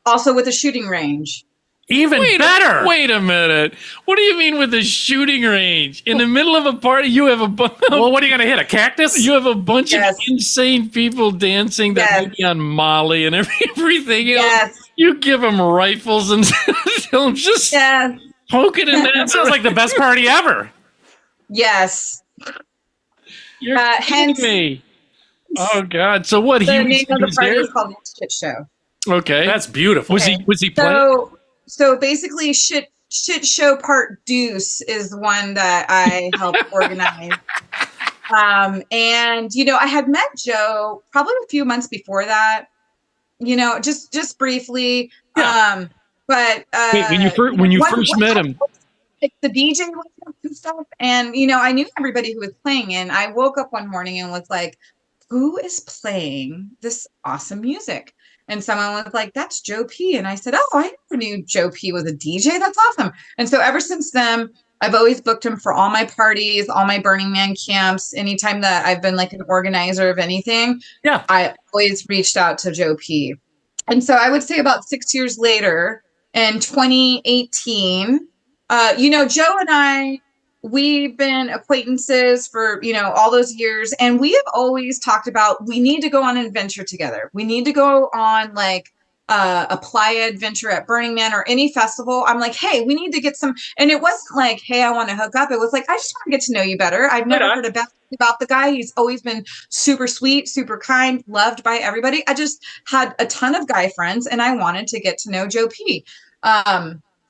Also with a shooting range. Even better. Wait a minute. What do you mean with a shooting range? In the middle of a party, you have a Well, what are you going to hit? A cactus? you have a bunch Yes. of insane people dancing that Yes. may be on Molly and everything else. Yes. You give them rifles and tell them just Yes. poke it in That that. sounds like the best party ever. Yes. You're hence- kidding me. Oh God! So what? The name He of the was party there? is called the Shit Show. Okay. That's beautiful. was he playing? So basically, shit show part deuce is one that I helped organize. And I had met Joe probably a few months before that. Just briefly. Yeah. But Wait, when you first met him. the DJ was and stuff, and I knew everybody who was playing, and I woke up one morning and was like, "Who is playing this awesome music?" And someone was like, "That's Joe P." And I said, "Oh, I never knew Joe P was a DJ. That's awesome." And so ever since then, I've always booked him for all my parties, all my Burning Man camps. Anytime that I've been like an organizer of anything, Yeah. I always reached out to Joe P. And so I would say about 6 years later, in 2018, Joe and I, we've been acquaintances for, all those years. And we have always talked about, we need to go on an adventure together. We need to go on like a playa adventure at Burning Man or any festival, I'm like, hey, we need to get some. And it wasn't like, hey, I want to hook up. It was like, I just want to get to know you better. I've never heard about the guy. He's always been super sweet, super kind, loved by everybody. I just had a ton of guy friends, and I wanted to get to know Joe P.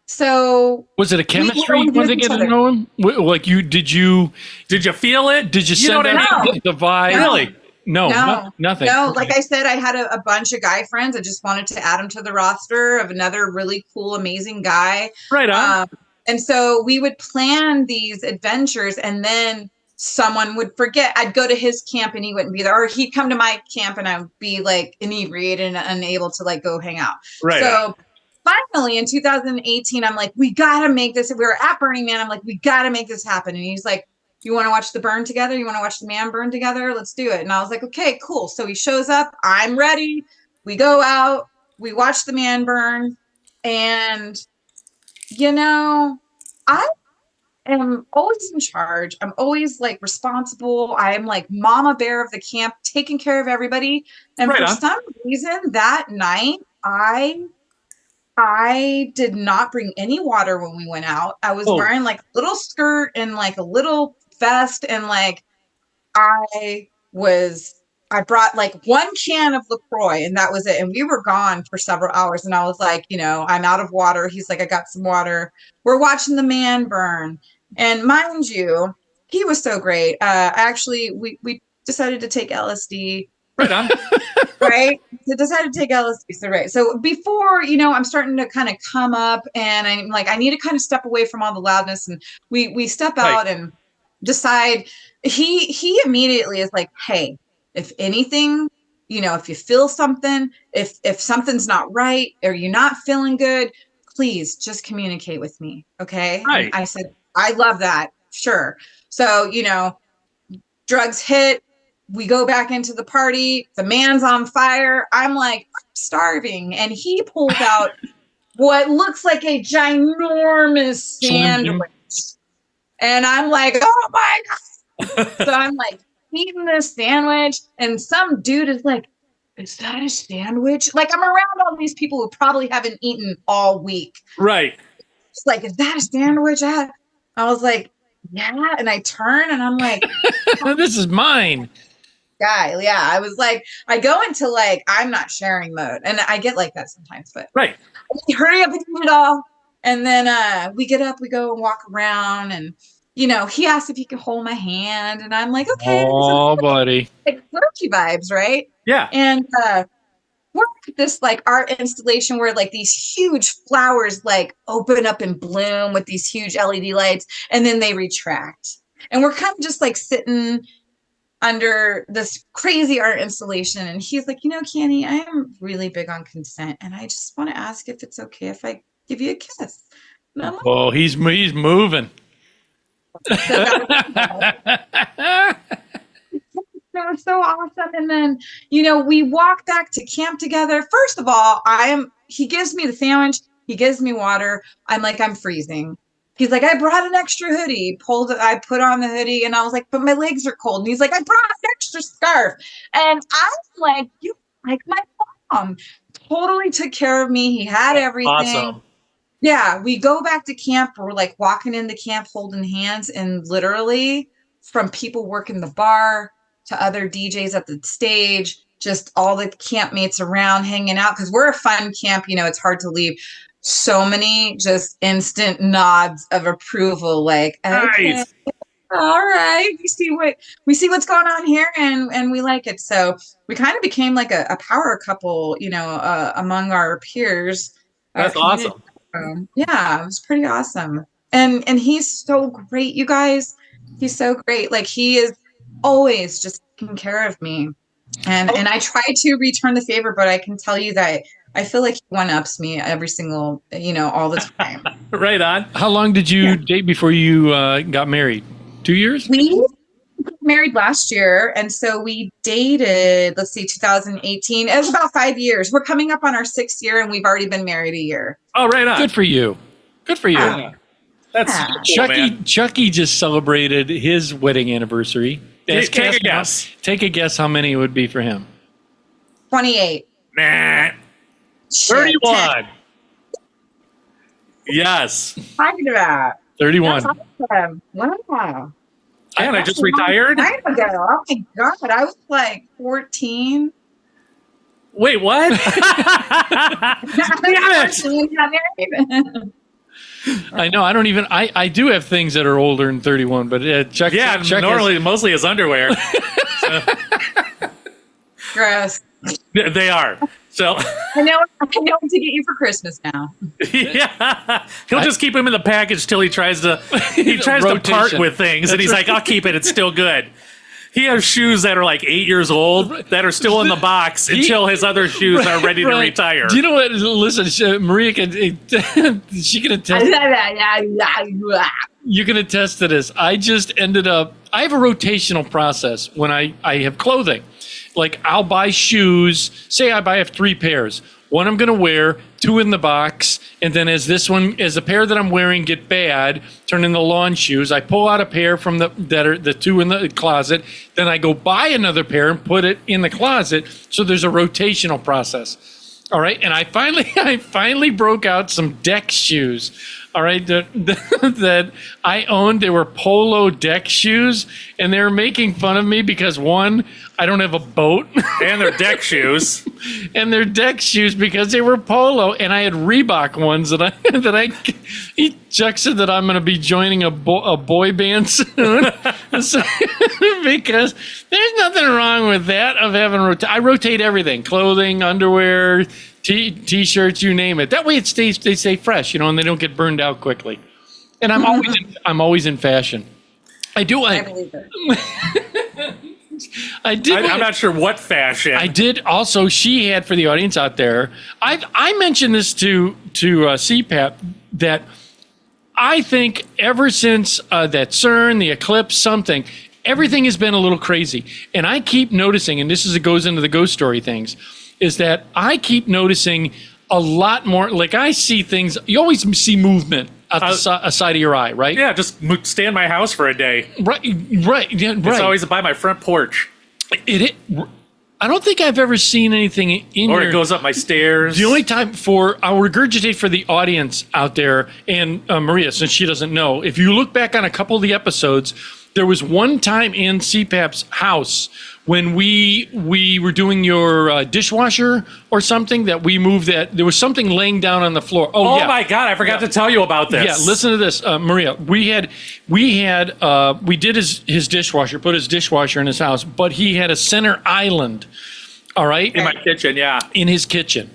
So was it a chemistry you wanted to get to know him? Like did you feel it? Did you send the vibe? Really? No, nothing. No, like I said, I had a bunch of guy friends. I just wanted to add him to the roster of another really cool, amazing guy. Right on. And so we would plan these adventures, and then someone would forget. I'd go to his camp and he wouldn't be there, or he'd come to my camp and I would be like inebriated and unable to like go hang out. Right. So finally in 2018, I'm like, we got to make this. We were at Burning Man. I'm like, we got to make this happen. And he's like, you want to watch the burn together? You want to watch the man burn together? Let's do it. And I was like, okay, cool. So he shows up. I'm ready. We go out. We watch the man burn. And, you know, I am always in charge. I'm always like responsible. I am like mama bear of the camp, taking care of everybody. And for some reason that night, I did not bring any water when we went out. I was wearing like a little skirt and like a little vest, and like I brought like one can of LaCroix, and that was it. And we were gone for several hours, and I was like, you know, I'm out of water. He's like, I got some water. We're watching the man burn. And mind you, he was so great. Actually, we decided to take LSD. Right on. Right? So decided to take LSD. So right. So before, you know, I'm starting to kind of come up, and I'm like, I need to kind of step away from all the loudness. And we step out and decide. He immediately is like, hey, if anything, you know, if you feel something, if something's not right or you're not feeling good, please just communicate with me. Okay. Right. And I said, I love that. Sure. So, you know, drugs hit. We go back into the party. The man's on fire. I'm like, I'm starving. And he pulls out what looks like a ginormous sandwich. And I'm like, oh my God. So I'm like eating this sandwich. And some dude is like, is that a sandwich? Like, I'm around all these people who probably haven't eaten all week. Right. It's like, is that a sandwich? I was like, yeah. And I turn and I'm like, this is mine. Guy. Yeah. I was like, I go into like, I'm not sharing mode. And I get like that sometimes, but right. Hurry up and eat it all. And then we get up, we go and walk around, and, you know, he asked if he could hold my hand, and I'm like, okay. Oh, buddy. Like flirty vibes, right? Yeah. And we're at this like art installation where like these huge flowers like open up and bloom with these huge LED lights, and then they retract. And we're kind of just like sitting under this crazy art installation. And he's like, you know, Candy, I am really big on consent, and I just want to ask if it's okay if I give you a kiss. And I'm like, oh, he's moving. That was so awesome. And then, you know, we walk back to camp together. First of all, he gives me the sandwich. He gives me water. I'm like, I'm freezing. He's like, I brought an extra hoodie. I put on the hoodie, and I was like, but my legs are cold. And he's like, I brought an extra scarf. And I'm like, you like my mom. Totally took care of me. He had everything. Awesome. Yeah. We go back to camp. We're like walking into camp holding hands, and literally from people working the bar to other DJs at the stage, just all the campmates around hanging out. Cause we're a fun camp. You know, it's hard to leave. So many just instant nods of approval. Like, okay, nice. All right, we see what's going on here, and we like it. So we kind of became like a power couple, you know, among our peers. That's awesome. Yeah, it was pretty awesome. And he's so great, you guys. He's so great. Like, he is always just taking care of me. And I try to return the favor, but I can tell you that I feel like he one-ups me every single, you know, all the time. Right on. How long did you date before you got married? 2 years? We got married last year. And so we dated, 2018. It was about 5 years. We're coming up on our 6th year, and we've already been married a year. Oh, right on. Good for you. Good for you. That's cool, man. Chucky just celebrated his wedding anniversary. Take a guess. Take a guess how many it would be for him. 28. Nah. Shit, 31. Yes. Talking about. 31. That's awesome. Wow. And I just retired. Time ago. Oh my god, I was like 14. Wait, what? I know. I don't even. I do have things that are older than 31, but check. Yeah, check normally mostly his underwear. Gross. They are. So I know what to get you for Christmas now. yeah, he'll just keep him in the package till he tries to part Rotation. with things, and he's like, "I'll keep it. It's still good." He has shoes that are like 8 years old that are still in the box until his other shoes are ready to retire. Do you know what? Listen, Maria can. She can attest. You can attest to this. I just ended up. I have a rotational process when I have clothing. Like I'll buy shoes. Say I have 3 pairs. One I'm going to wear, 2 in the box, and then as the pair that I'm wearing get bad, turn into lawn shoes. I pull out a pair from that are the 2 in the closet. Then I go buy another pair and put it in the closet. So there's a rotational process. All right, and I finally broke out some deck shoes. All right, that I owned. They were Polo deck shoes, and they were making fun of me because one, I don't have a boat, And their deck shoes. and they're deck shoes because they were Polo, and I had Reebok ones Chuck said that I'm going to be joining a boy band soon, So- because there's nothing wrong with that of having I rotate everything: clothing, underwear. T-shirts, you name it. That way they stay fresh, and they don't get burned out quickly. And I'm always in fashion. I believe it. I'm not sure what fashion. I did also. She had, for the audience out there. I mentioned this to CPAP that I think ever since that CERN, the eclipse, something, everything has been a little crazy, and I keep noticing. And this goes into the ghost story things. Is that I keep noticing a lot more. Like I see things. You always see movement out the side of your eye, right? Yeah, just stay in my house for a day. Right. Yeah, right. It's always by my front porch. I don't think I've ever seen anything in Or your, it goes up my stairs. The only time I'll regurgitate for the audience out there, and Maria, since she doesn't know, if you look back on a couple of the episodes, there was one time in CPAP's house when we were doing your dishwasher or something that we moved that there was something laying down on the floor. Oh yeah. my God, I forgot to tell you about this. Yeah, listen to this, Maria. We did his dishwasher, put his dishwasher in his house, but he had a center island. All right, In my kitchen, yeah. in his kitchen,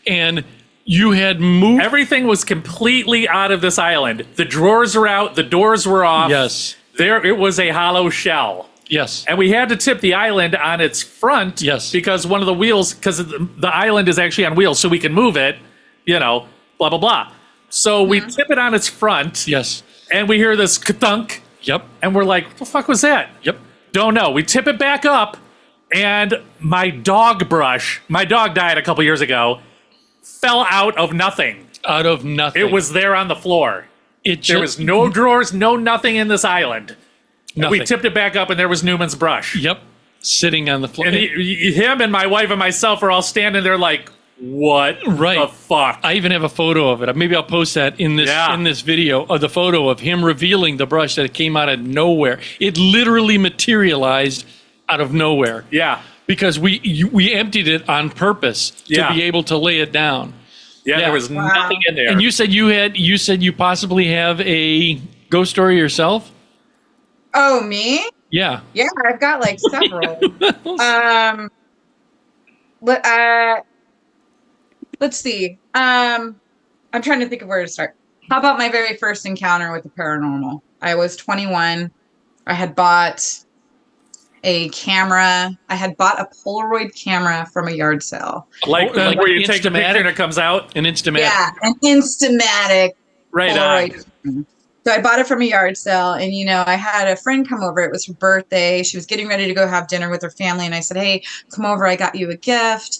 and you had moved. Everything was completely out of this island. The drawers were out, the doors were off. Yes. It was a hollow shell. Yes. And we had to tip the island on its front. Yes. Because one of the wheels, because the island is actually on wheels, so we can move it, blah, blah, blah. So we tip it on its front. Yes. And we hear this ka-thunk. Yep. And we're like, what the fuck was that? Yep. Don't know. We tip it back up, and my dog died a couple years ago, fell out of nothing. Out of nothing. It was there on the floor. There just, was no drawers, no nothing in this island. And we nothing. tipped it back up, and there was Newman's brush. Yep. Sitting on the floor. And him and my wife and myself are all standing there like, what the fuck? I even have a photo of it. Maybe I'll post that in this video of the photo of him revealing the brush that came out of nowhere. It literally materialized out of nowhere. Yeah. Because we emptied it on purpose to be able to lay it down. Yeah, there was nothing in there. And you said you possibly have a ghost story yourself? Oh, me? Yeah. Yeah, I've got like several. Let's see. I'm trying to think of where to start. How about my very first encounter with the paranormal? I was 21. I had bought a camera. I had bought a Polaroid camera from a yard sale. Like where you take the picture and it comes out? An Instamatic. Yeah, an Instamatic Right Polaroid. on. So I bought it from a yard sale, and I had a friend come over. It was her birthday. She was getting ready to go have dinner with her family, and I said, "Hey, come over. I got you a gift,"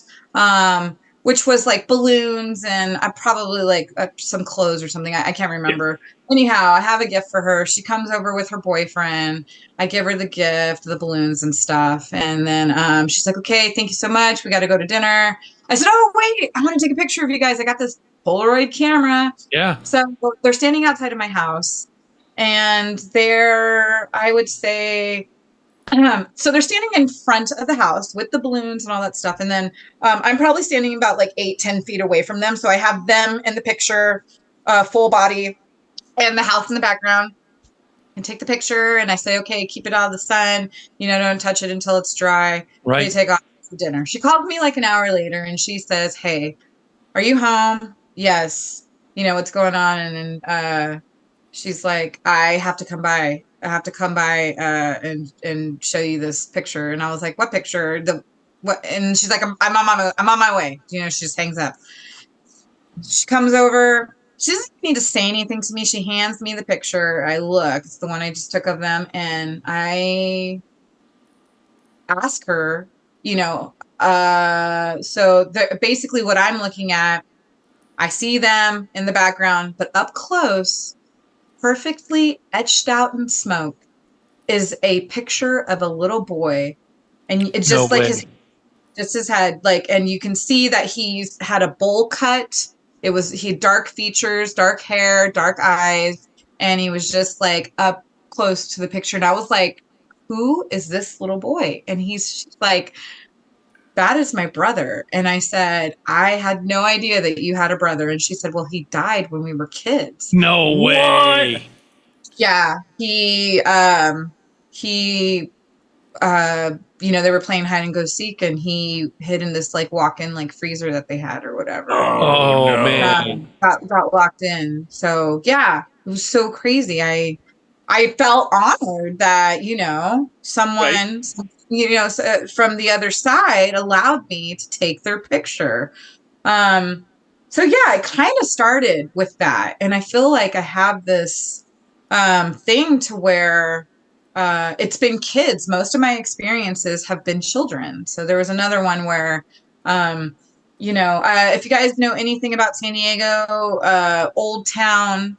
which was like balloons and probably like some clothes or something. I can't remember. Yeah. Anyhow, I have a gift for her. She comes over with her boyfriend. I give her the gift, the balloons and stuff, and then she's like, "Okay, thank you so much. We got to go to dinner." I said, oh, wait, I want to take a picture of you guys. I got this Polaroid camera. Yeah. So they're standing outside of my house, and I would say, so they're standing in front of the house with the balloons and all that stuff. And then I'm probably standing about like 8-10 feet away from them. So I have them in the picture, full body, and the house in the background. And take the picture, and I say, okay, keep it out of the sun. Don't touch it until it's dry. Right. They take off for dinner. She called me like an hour later, and she says, hey, are you home? Yes. What's going on? And she's like, I have to come by. And show you this picture. And I was like, what picture? What? And she's like, I'm on my way. She just hangs up. She comes over. She doesn't need to say anything to me. She hands me the picture. I look. It's the one I just took of them. And I ask her, so basically what I'm looking at, I see them in the background, but up close, perfectly etched out in smoke, is a picture of a little boy. And it's just No like way. his head, and you can see that he's had a bowl cut. He had dark features, dark hair, dark eyes, and he was just like up close to the picture. And I was like, who is this little boy? And she's like, that is my brother. And I said, I had no idea that you had a brother. And she said, well, he died when we were kids. No way. Yeah. They were playing hide and go seek, and he hid in this like walk-in like freezer that they had or whatever. Oh, no. man. Got locked in. So yeah, it was so crazy. I felt honored that someone from the other side allowed me to take their picture. So yeah, it kind of started with that, and I feel like I have this thing to where it's been kids. Most of my experiences have been children. So there was another one where, if you guys know anything about San Diego, Old Town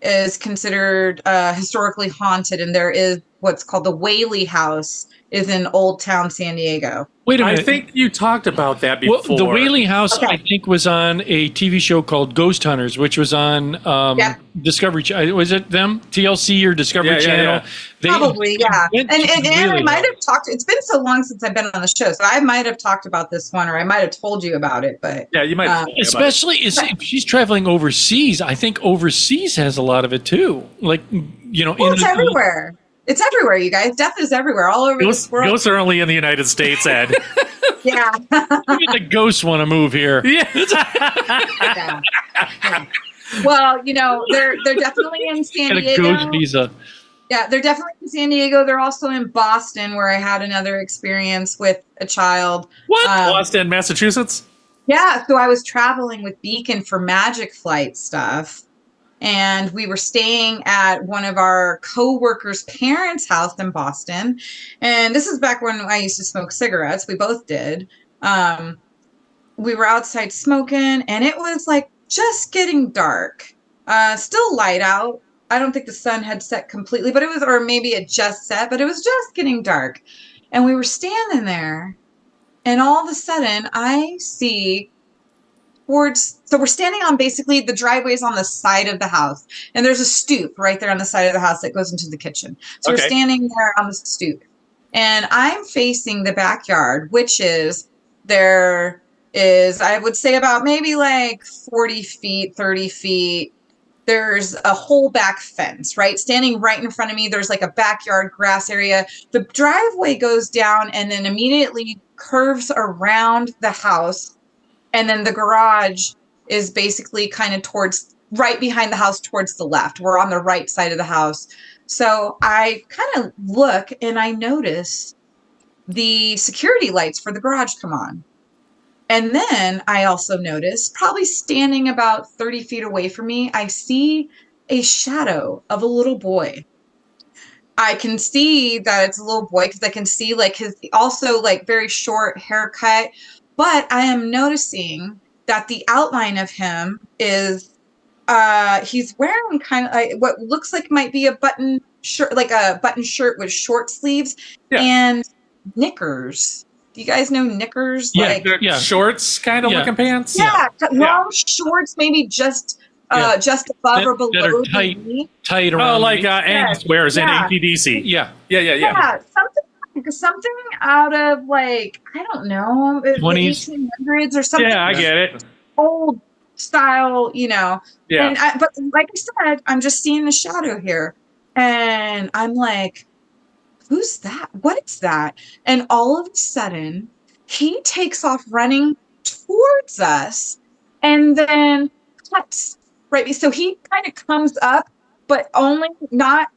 is considered historically haunted, and there is what's called the Whaley House is in Old Town, San Diego. Wait a I minute. think you talked about that before. Well, the Whaley House, Okay. I think, was on a TV show called Ghost Hunters, which was on Yep. Discovery. Was it them? TLC or Discovery Yeah, yeah, Channel? yeah. They Probably, yeah. went And to I Whaley might House. have talked. It's been so long since I've been on the show, so I might have talked about this one, or I might have told you about it. But Yeah, you might. Especially if she's traveling overseas. I think overseas has a lot of it too. Like, it's everywhere. It's everywhere, you guys. Death is everywhere, all over this world. Ghosts are only in the United States, Ed. Yeah. Maybe the ghosts want to move here. Yeah. Yeah. Yeah. Well, they're definitely in San Got a Diego. ghost visa. Yeah, they're definitely in San Diego. They're also in Boston, where I had another experience with a child. What? Boston, Massachusetts? Yeah, so I was traveling with Beacon for Magic Flight stuff, and we were staying at one of our co-workers' parents' house in Boston. And this is back when I used to smoke cigarettes. We both did. We were outside smoking, and it was like just getting dark. Still light out. I don't think the sun had set completely, but it was, or maybe it just set, but it was just getting dark. And we were standing there, and all of a sudden I see so we're standing on basically the driveway's on the side of the house, and there's a stoop right there on the side of the house that goes into the kitchen. So Okay. we're standing there on the stoop, and I'm facing the backyard, which is I would say about maybe like 40 feet, 30 feet. There's a whole back fence, right? Standing right in front of me, there's like a backyard grass area. The driveway goes down and then immediately curves around the house. And then the garage is basically kind of right behind the house towards the left. We're on the right side of the house. So I kind of look and I notice the security lights for the garage come on. And then I also notice, probably standing about 30 feet away from me, I see a shadow of a little boy. I can see that it's a little boy because I can see like his also like very short haircut. But I am noticing that the outline of him is he's wearing kind of like what looks like might be a button shirt, like a button shirt with short sleeves and knickers. Do you guys know knickers? Yeah, Like, yeah. Shorts kind of Yeah. looking pants. yeah, long shorts, maybe just just above or below that are the knee. tight around. Oh, like the- Angus wears in Yeah. APDC. yeah. Yeah, something out of like I don't know, the 20s. 1800s or something. Yeah, I get it. Old style, you know. Yeah. And but like I said, I'm just seeing the shadow here, and I'm like, who's that? What is that? And all of a sudden, he takes off running towards us, and then cuts right. So he kind of comes up, but only not.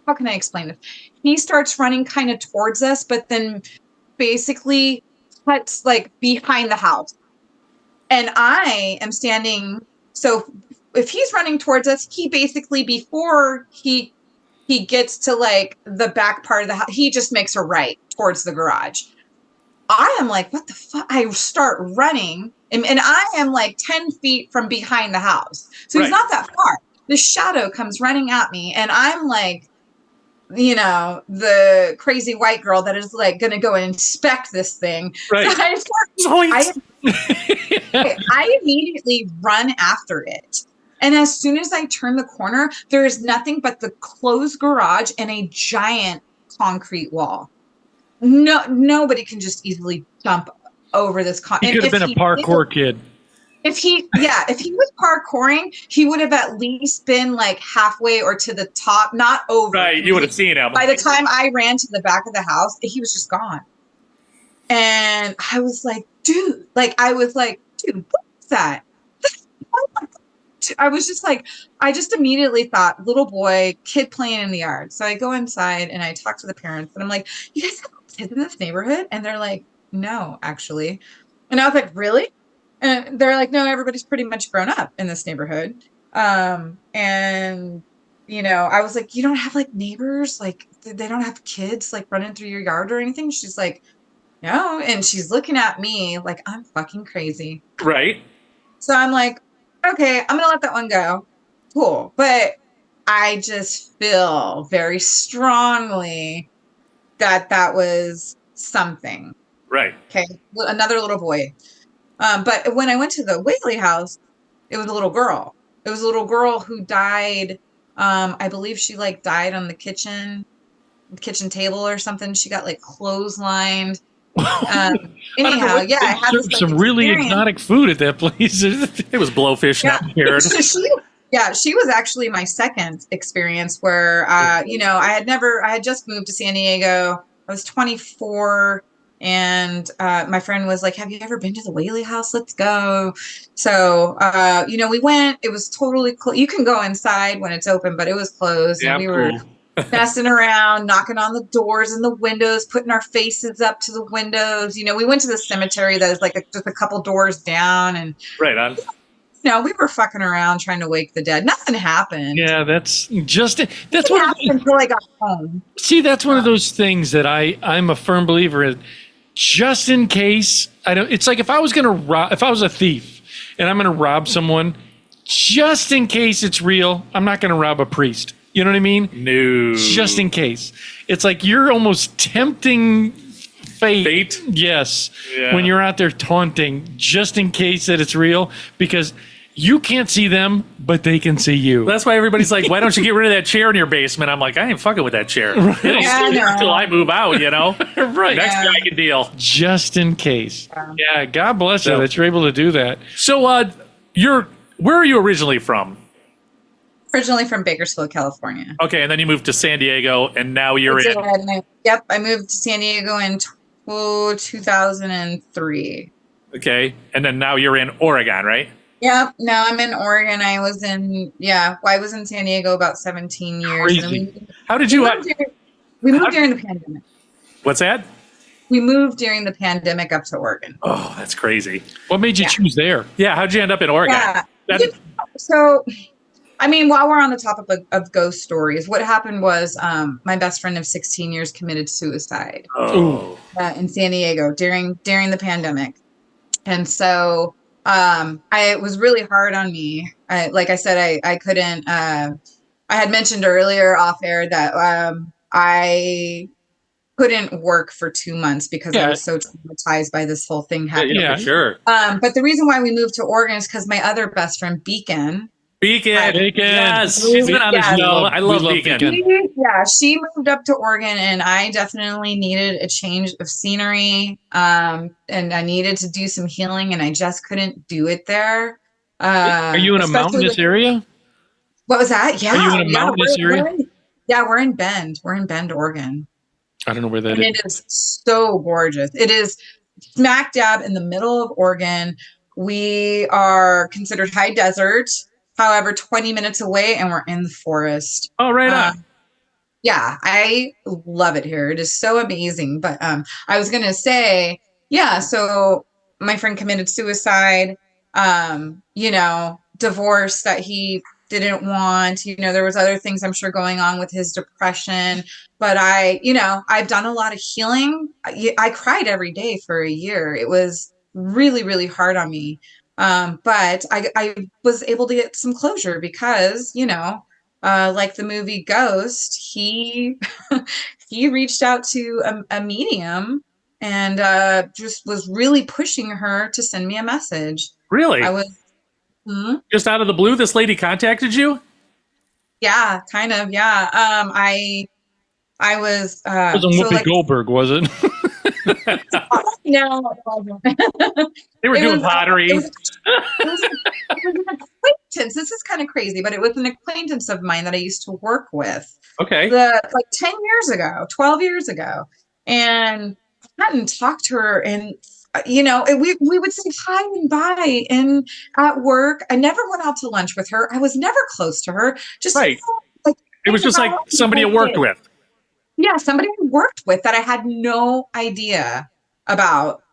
How can I explain this? He starts running kind of towards us, but then basically cuts like behind the house. And I am standing. So if he's running towards us, he basically, before he gets to like the back part of the house, he just makes a right towards the garage. I am like, what the fuck? I start running, and I am like 10 feet from behind the house. So he's Right. not that far. The shadow comes running at me, and I'm like, you know, the crazy white girl that is like going to go and inspect this thing. Right. So I immediately run after it. And as soon as I turn the corner, there is nothing but the closed garage and a giant concrete wall. Nobody can just easily jump over this. He could have been a parkour kid. If he was parkouring, he would have at least been like halfway or to the top, not over. Right, you would have seen him. By the time I ran to the back of the house, he was just gone. And I was like, dude, what's that? I was just like, I just immediately thought, little boy, kid playing in the yard. So I go inside and I talk to the parents, and I'm like, you guys have kids in this neighborhood? And they're like, no, actually. And I was like, really? And they're like, no, everybody's pretty much grown up in this neighborhood. And, you know, I was like, you don't have like neighbors? Like, they don't have kids like running through your yard or anything? She's like, no. And she's looking at me like I'm fucking crazy. Right. So I'm like, okay, I'm going to let that one go. Cool. But I just feel very strongly that that was something. Right. Okay. Another little boy. But when I went to the Whaley house, it was a little girl. It was a little girl who died. I believe she like died on the kitchen table or something. She got like clotheslined. Anyhow, yeah, I had this, like, some really experience. exotic food at that place. It was blowfish, Yeah. not paired. So she was actually my second experience where, you know, I had just moved to San Diego. I was 24, and my friend was like, have you ever been to the Whaley house? Let's go. So, you know, we went. It was totally closed. You can go inside when it's open, but it was closed. Yeah, and we were messing around, knocking on the doors and the windows, putting our faces up to the windows. You know, we went to the cemetery that is like just a couple doors down, and Right on. you know, we were fucking around trying to wake the dead. Nothing happened. Yeah, that's one Happened until I got home. See, that's one of those things that I'm a firm believer in. Just in case it's like if I was a thief and I'm gonna rob someone, just in case it's real, I'm not gonna rob a priest. You know what I mean? No. Just in case. It's like you're almost tempting fate. Yes. Yeah. When you're out there taunting, just in case that it's real, because you can't see them, but they can see you. That's why everybody's like, why don't you get rid of that chair in your basement? I'm like, I ain't fucking with that chair. It ain't Yeah, I know. until I move out, you know? Right. Next Yeah. guy can deal. Just in case. Yeah, God bless you So- that you're able to do that. So, where are you originally from? Originally from Bakersfield, California. Okay, and then you moved to San Diego, and now you're in. I moved to San Diego in 2003. Okay, and then now you're in Oregon, right? Yep. Now I'm in Oregon. I was in San Diego about 17 years. And Crazy. How did you? we moved during the pandemic. What's that? We moved during the pandemic up to Oregon. Oh, that's crazy. What made you Yeah. choose there? Yeah, how'd you end up in Oregon? Yeah. That- So, I mean, while we're on the topic of ghost stories, what happened was my best friend of 16 years committed suicide oh, in San Diego during the pandemic. And so it was really hard on me. Like I said, I couldn't, I had mentioned earlier off air that I couldn't work for 2 months because I was so traumatized by this whole thing happening. Yeah, for sure. But the reason why we moved to Oregon is because my other best friend, Beacon. Beacon. Yes. She's been on the show. I love Beacon. She moved up to Oregon, and I definitely needed a change of scenery. And I needed to do some healing, and I just couldn't do it there. Are you in a mountainous area? What was that? Yeah. Are you in a mountainous area? We're in Bend. We're in Bend, Oregon. I don't know where that is. It is so gorgeous. It is smack dab in the middle of Oregon. We are considered high desert, however, 20 minutes away, and we're in the forest. Oh, right on. Yeah, I love it here. It is so amazing. But I was going to say, yeah, so my friend committed suicide, divorce that he didn't want. There was other things I'm sure going on with his depression. But I've done a lot of healing. I cried every day for a year. It was really, really hard on me. But I was able to get some closure because, like the movie Ghost, he reached out to a medium and just was really pushing her to send me a message. Really? I was just out of the blue, this lady contacted you? Yeah, kind of. Yeah. I was. It wasn't Whoopi Goldberg, was it? No, it wasn't. They were doing pottery. It was an acquaintance. This is kind of crazy, but it was an acquaintance of mine that I used to work with. Okay. Like 10 years ago, 12 years ago. And I hadn't talked to her and we would say hi and bye and at work. I never went out to lunch with her. I was never close to her. Just right. It was just like somebody I worked with. Yeah, somebody I worked with that I had no idea about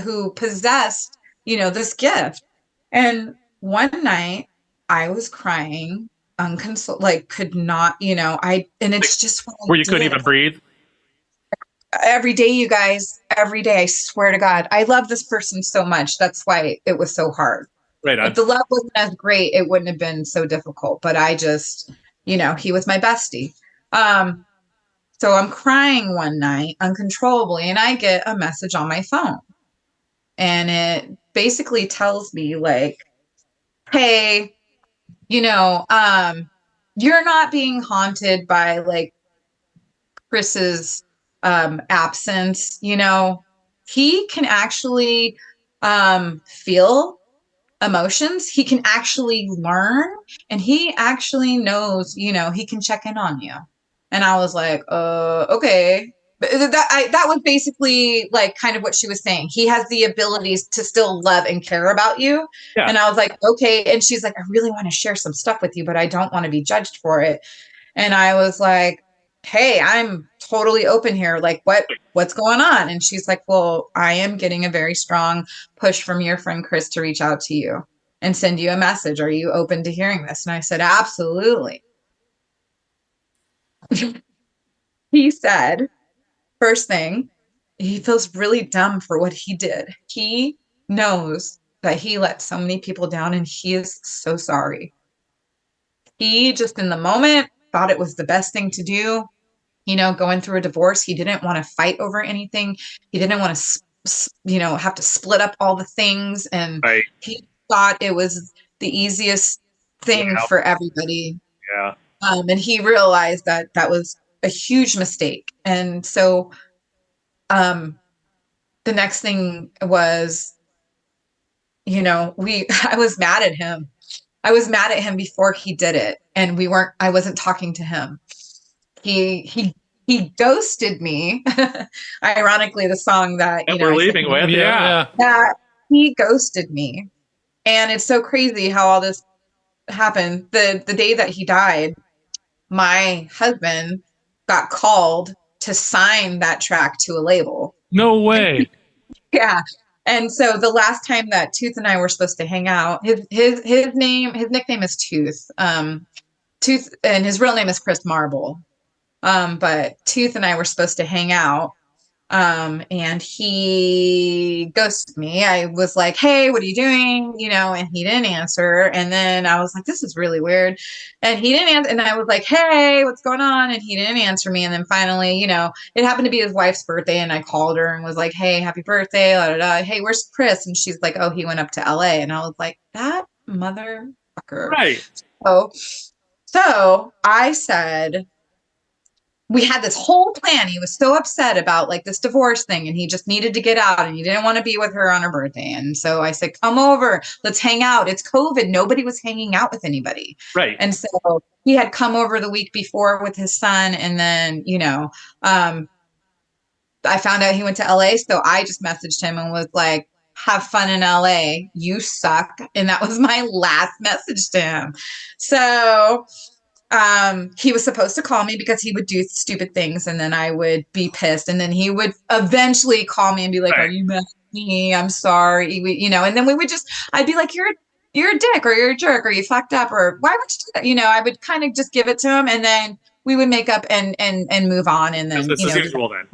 who possessed, this gift. And one night I was crying, unconsoled, like could not, and it's just where you couldn't even breathe. Every day, you guys, every day, I swear to God, I love this person so much. That's why it was so hard. Right on. If the love wasn't as great, it wouldn't have been so difficult. But I just, he was my bestie. So I'm crying one night uncontrollably, and I get a message on my phone. And it basically tells me like, hey, you're not being haunted by like Chris's absence. He can actually feel emotions. He can actually learn, and he actually knows, he can check in on you. And I was like, okay. But that was basically like kind of what she was saying. He has the abilities to still love and care about you. Yeah. And I was like, okay. And she's like, I really want to share some stuff with you, but I don't want to be judged for it. And I was like, hey, I'm totally open here. Like, what's going on? And she's like, well, I am getting a very strong push from your friend Chris to reach out to you and send you a message. Are you open to hearing this? And I said, absolutely. He said, first thing, he feels really dumb for what he did. He knows that he let so many people down, and he is so sorry. He just in the moment thought it was the best thing to do. Going through a divorce, he didn't want to fight over anything. He didn't want to, have to split up all the things. And he thought it was the easiest thing for everybody. Yeah. And he realized that was a huge mistake. And so the next thing was, I was mad at him. I was mad at him before he did it. And I wasn't talking to him. He ghosted me. Ironically, the song that we're leaving with. Yeah. He ghosted me. And it's so crazy how all this happened. The day that he died, my husband got called to sign that track to a label. No way. Yeah. And so the last time that Tooth and I were supposed to hang out, his nickname is Tooth. Tooth, and his real name is Chris Marble. But Tooth and I were supposed to hang out. And he ghosted me. I was like, hey, what are you doing? And he didn't answer. And then I was like, this is really weird. And he didn't answer. And I was like, hey, what's going on? And he didn't answer me. And then finally, it happened to be his wife's birthday. And I called her and was like, hey, happy birthday. La, da, da. Hey, where's Chris? And she's like, oh, he went up to LA. And I was like, that motherfucker. Right. So I said, we had this whole plan. He was so upset about like this divorce thing and he just needed to get out and he didn't want to be with her on her birthday. And so I said, come over, let's hang out. It's COVID. Nobody was hanging out with anybody. Right. And so he had come over the week before with his son. And then, I found out he went to LA. So I just messaged him and was like, have fun in LA. You suck. And that was my last message to him. So he was supposed to call me because he would do stupid things and then I would be pissed. And then he would eventually call me and be like, are you mad at me? I'm sorry. And then I'd be like, you're a dick or you're a jerk or you fucked up or why would you do that? I would kind of just give it to him and then we would make up and move on. And then, Business as usual then.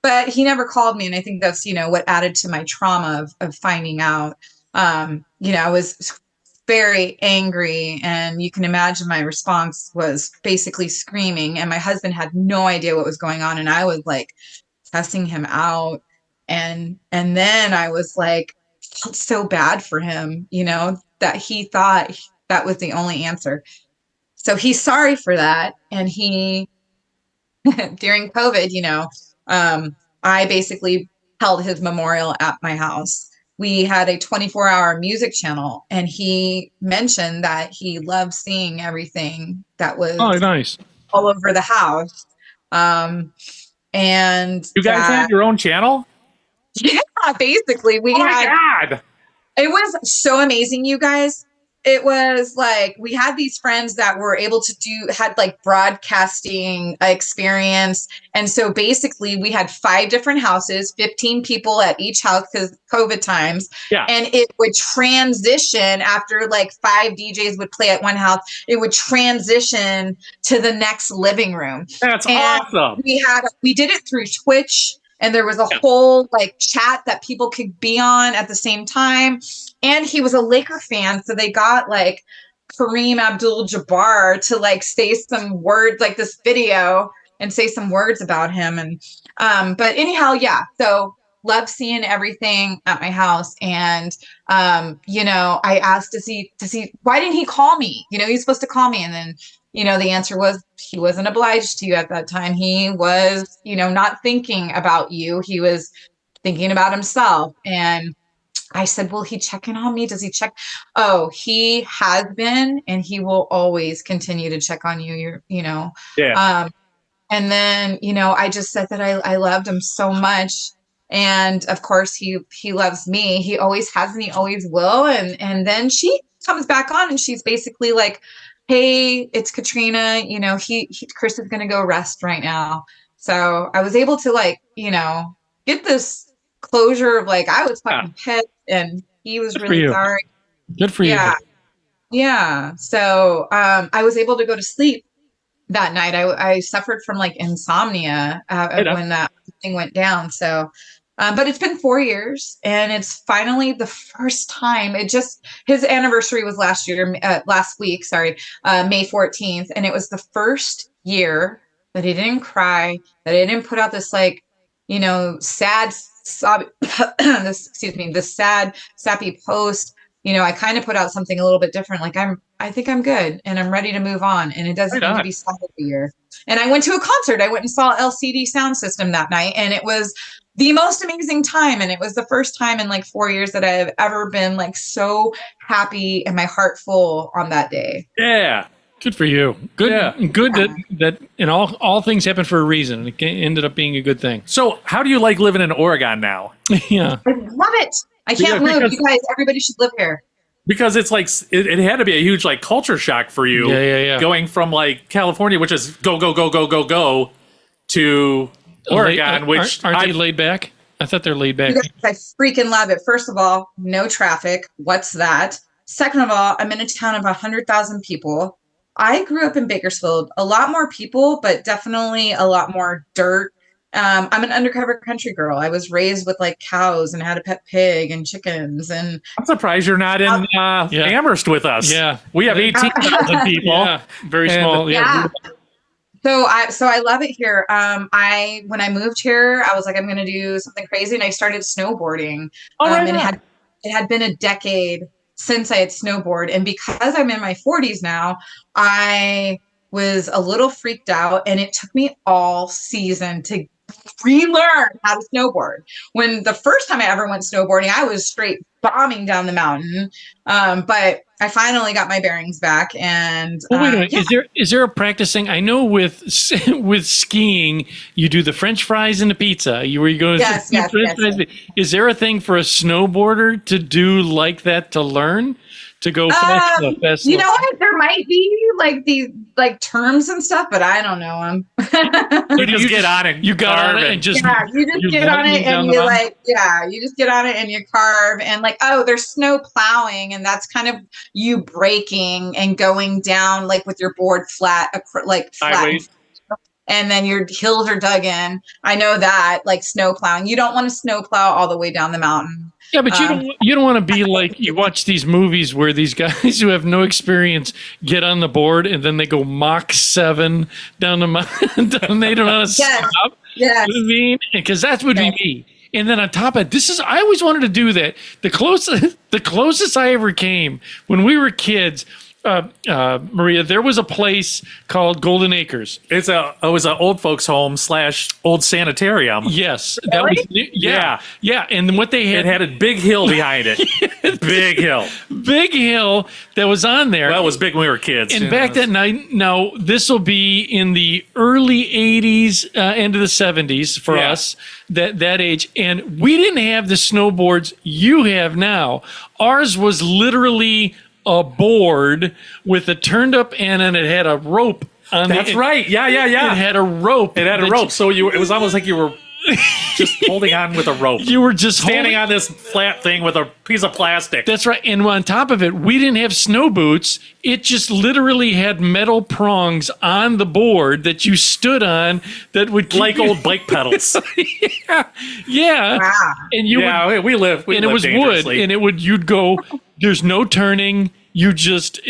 But he never called me. And I think that's, what added to my trauma of finding out. I was very angry, and you can imagine my response was basically screaming, and my husband had no idea what was going on, and I was like cussing him out, and then I was like, felt so bad for him, that he thought that was the only answer. So he's sorry for that, and he during COVID, I basically held his memorial at my house. We had a 24-hour music channel, and he mentioned that he loved seeing everything that was nice all over the house. And you guys had your own channel? Yeah, basically we God. It was so amazing, you guys. It was like we had these friends that were able to had like broadcasting experience. And so basically we had 5 different houses, 15 people at each house because COVID times. Yeah. And it would transition after like 5 DJs would play at one house. It would transition to the next living room. That's awesome. We did it through Twitch. And there was a whole like chat that people could be on at the same time. And he was a Laker fan. So they got like Kareem Abdul-Jabbar to like say some words, like this video, and say some words about him. And but anyhow, yeah. So love seeing everything at my house. And I asked, does he why didn't he call me? He's supposed to call me. And then the answer was he wasn't obliged to you at that time. He was, not thinking about you. He was thinking about himself. And I said, will he check in on me? Does he check? Oh, he has been, and he will always continue to check on you. Yeah. And then, I just said that I loved him so much. And of course he loves me. He always has, and he always will. And then she comes back on and she's basically like, hey, it's Katrina, Chris is going to go rest right now. So I was able to like, get this closure of like, I was fucking pissed and he was really sorry. Good for you. Yeah. So I was able to go to sleep that night. I suffered from like insomnia when that thing went down. So but it's been 4 years, and it's finally the first time. His anniversary was last week, May 14th. And it was the first year that he didn't cry, that he didn't put out this like, sad, this sad, sappy post. I kind of put out something a little bit different. Like I think I'm good and I'm ready to move on. And it doesn't need to be sad every year. And I went to a concert. I went and saw LCD Sound System that night, and it was the most amazing time. And it was the first time in like 4 years that I have ever been like so happy and my heart full on that day. Yeah. Good for you. Good. Yeah. Good that all things happen for a reason. It ended up being a good thing. So how do you like living in Oregon now? Yeah. I love it. I can't move. You guys, everybody should live here. Because it's like, it had to be a huge like culture shock for you. Yeah. Going from like California, which is go, to Oregon, which aren't they laid back? I thought they're laid back. I freaking love it. First of all, no traffic. What's that? Second of all, I'm in a town of 100,000 people. I grew up in Bakersfield. A lot more people, but definitely a lot more dirt I'm an undercover country girl. I was raised with like cows and had a pet pig and chickens. And I'm surprised you're not in Amherst with us. Yeah. We have 18,000 people. Yeah, very And- small. yeah. So I love it here. When I moved here, I was like, I'm going to do something crazy, and I started snowboarding. And it had been a decade since I had snowboarded, and because I'm in my 40s now, I was a little freaked out, and it took me all season to relearn how to snowboard. When the first time I ever went snowboarding, I was straight bombing down the mountain. But I finally got my bearings back. And Well, wait a minute. Is there a practicing? I know with skiing, you do the French fries and the pizza. Where you go. Yes. Is there a thing for a snowboarder to do like that to learn? To go fast, fast. You know what? There might be like these like terms and stuff, but I don't know them. You just get on it. You got on it and just you just get on it and you you just get on it and you carve and like, oh, there's snow plowing, and that's kind of you braking and going down like with your board flat, like flat. Sideways. And then your heels are dug in. I know that, like snow plowing. You don't want to snow plow all the way down the mountain. Yeah, but you don't want to be like you watch these movies where these guys who have no experience get on the board and then they go Mach 7 down the mountain and they don't know how to stop. Yes. You know what I mean? Because that would be me. And then on top of it, I always wanted to do that. The closest I ever came when we were kids, Maria, there was a place called Golden Acres. It was an old folks home / old sanitarium. Yes, that was yeah. And what they It had a big hill behind it. Big hill that was on there. Well, it was big when we were kids. And back that night, now this will be in the early 80s, end of the 70s for us, that age. And we didn't have the snowboards you have now. Ours was literally a board with a turned up end, and it had a rope on it. That's right. Yeah. It had a rope. So it was almost like you were just holding on with a rope. You were just standing on this flat thing with a piece of plastic. That's right. And on top of it, we didn't have snow boots. It just literally had metal prongs on the board that you stood on that would keep like old bike pedals. Yeah. Wow. And we lived it was wood, and you'd go, there's no turning.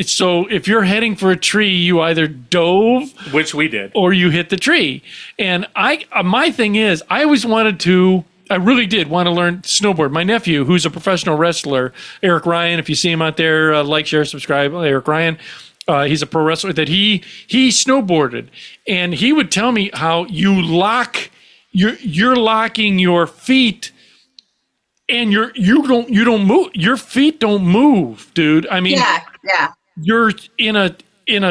So if you're heading for a tree, you either dove, which we did, or you hit the tree. And my thing is, I really did want to learn snowboard. My nephew, who's a professional wrestler, Eric Ryan, if you see him out there, like, share, subscribe, Eric Ryan. He's a pro wrestler that he snowboarded, and he would tell me how you're locking your feet. And you don't move. Your feet don't move, dude. I mean, you're in a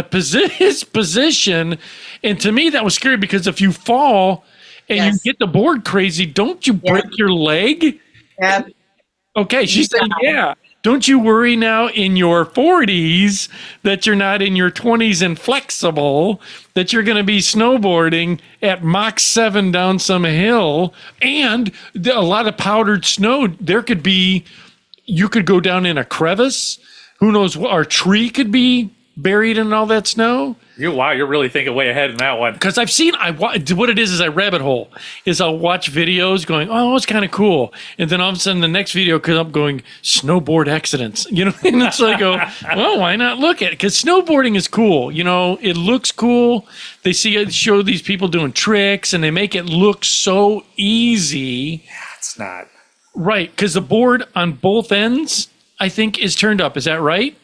position, and to me that was scary because if you fall and you get the board crazy, don't you break your leg? Yeah. Okay, she said, yeah. Don't you worry now in your 40s that you're not in your 20s and flexible, that you're going to be snowboarding at Mach 7 down some hill, and a lot of powdered snow. You could go down in a crevice. Who knows what our tree could be buried in all that snow. You're really thinking way ahead in that one. Because what it is a rabbit hole. I'll watch videos going, oh, it's kind of cool. And then all of a sudden the next video comes up going, snowboard accidents. You know, and it's like, well, why not look at it? Because snowboarding is cool. You know, it looks cool. They show these people doing tricks and they make it look so easy. Yeah, it's not. Right, because the board on both ends, I think, is turned up. Is that right?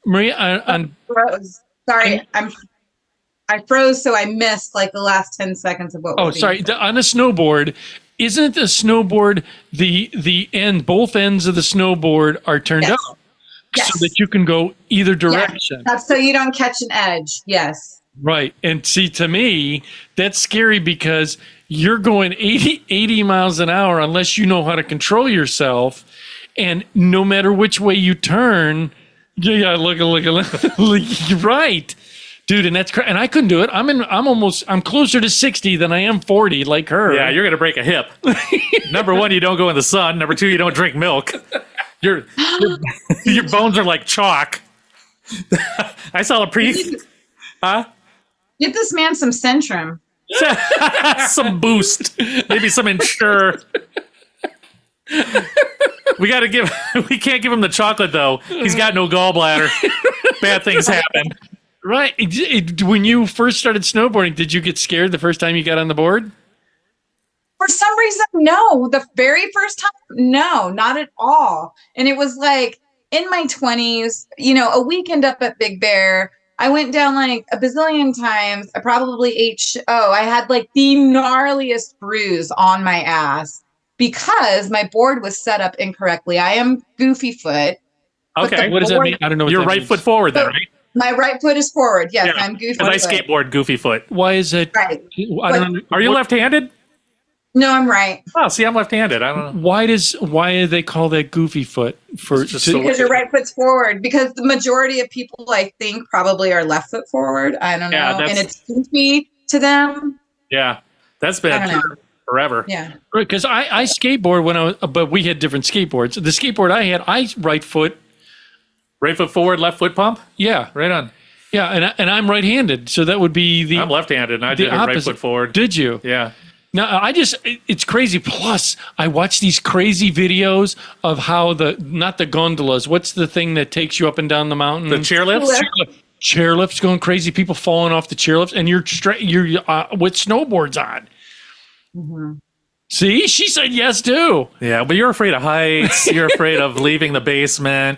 Maria, froze. Sorry, I froze, so I missed like the last 10 seconds of what. Oh, sorry. On a snowboard, isn't the snowboard the end? Both ends of the snowboard are turned up, so that you can go either direction. That's so you don't catch an edge. Yes. Right, and see, to me, that's scary because you're going 80 miles an hour unless you know how to control yourself, and no matter which way you turn. Yeah, look, you're right, dude, and that's and I couldn't do it. I'm closer to 60 than I am 40, like her. Yeah, you're gonna break a hip. Number one, you don't go in the sun. Number two, you don't drink milk. Your bones are like chalk. I saw a Get this man some Centrum. Some Boost, maybe some Ensure. We can't give him the chocolate though. He's got no gallbladder. Bad things happen. Right. When you first started snowboarding, did you get scared the first time you got on the board? For some reason, no. The very first time, no, not at all. And it was like in my 20s, a weekend up at Big Bear. I went down like a bazillion times. I probably ate. I had like the gnarliest bruise on my ass because my board was set up incorrectly. I am goofy foot. Okay. What does that mean? I don't know what You're that right means. foot forward then, right? My right foot is forward. Yes, Yeah, I'm goofy. Because I skateboard goofy foot. Why is it? Right. I don't. Are you left-handed? No, I'm right. Oh, see, I'm left-handed. I don't know. Why do they call that goofy foot? Because your right foot's forward. Because the majority of people, I think, probably are left foot forward. I don't know. Yeah, and it's goofy to them. Yeah, that's been forever. Yeah. Because I skateboard when I was, but we had different skateboards. The skateboard I had, right foot. Right foot forward, left foot pump? Yeah. Right on. Yeah, and I'm right-handed, so that would be the. I'm left-handed, and I the did it right opposite. foot forward. Did you? Yeah. No, it's crazy. Plus, I watch these crazy videos of how not the gondolas. What's the thing that takes you up and down the mountain? The chairlifts? Chairlifts going crazy. People falling off the chairlifts, and you're with snowboards on. Mm-hmm. See, she said yes too. Yeah, but you're afraid of heights. You're afraid of leaving the basement.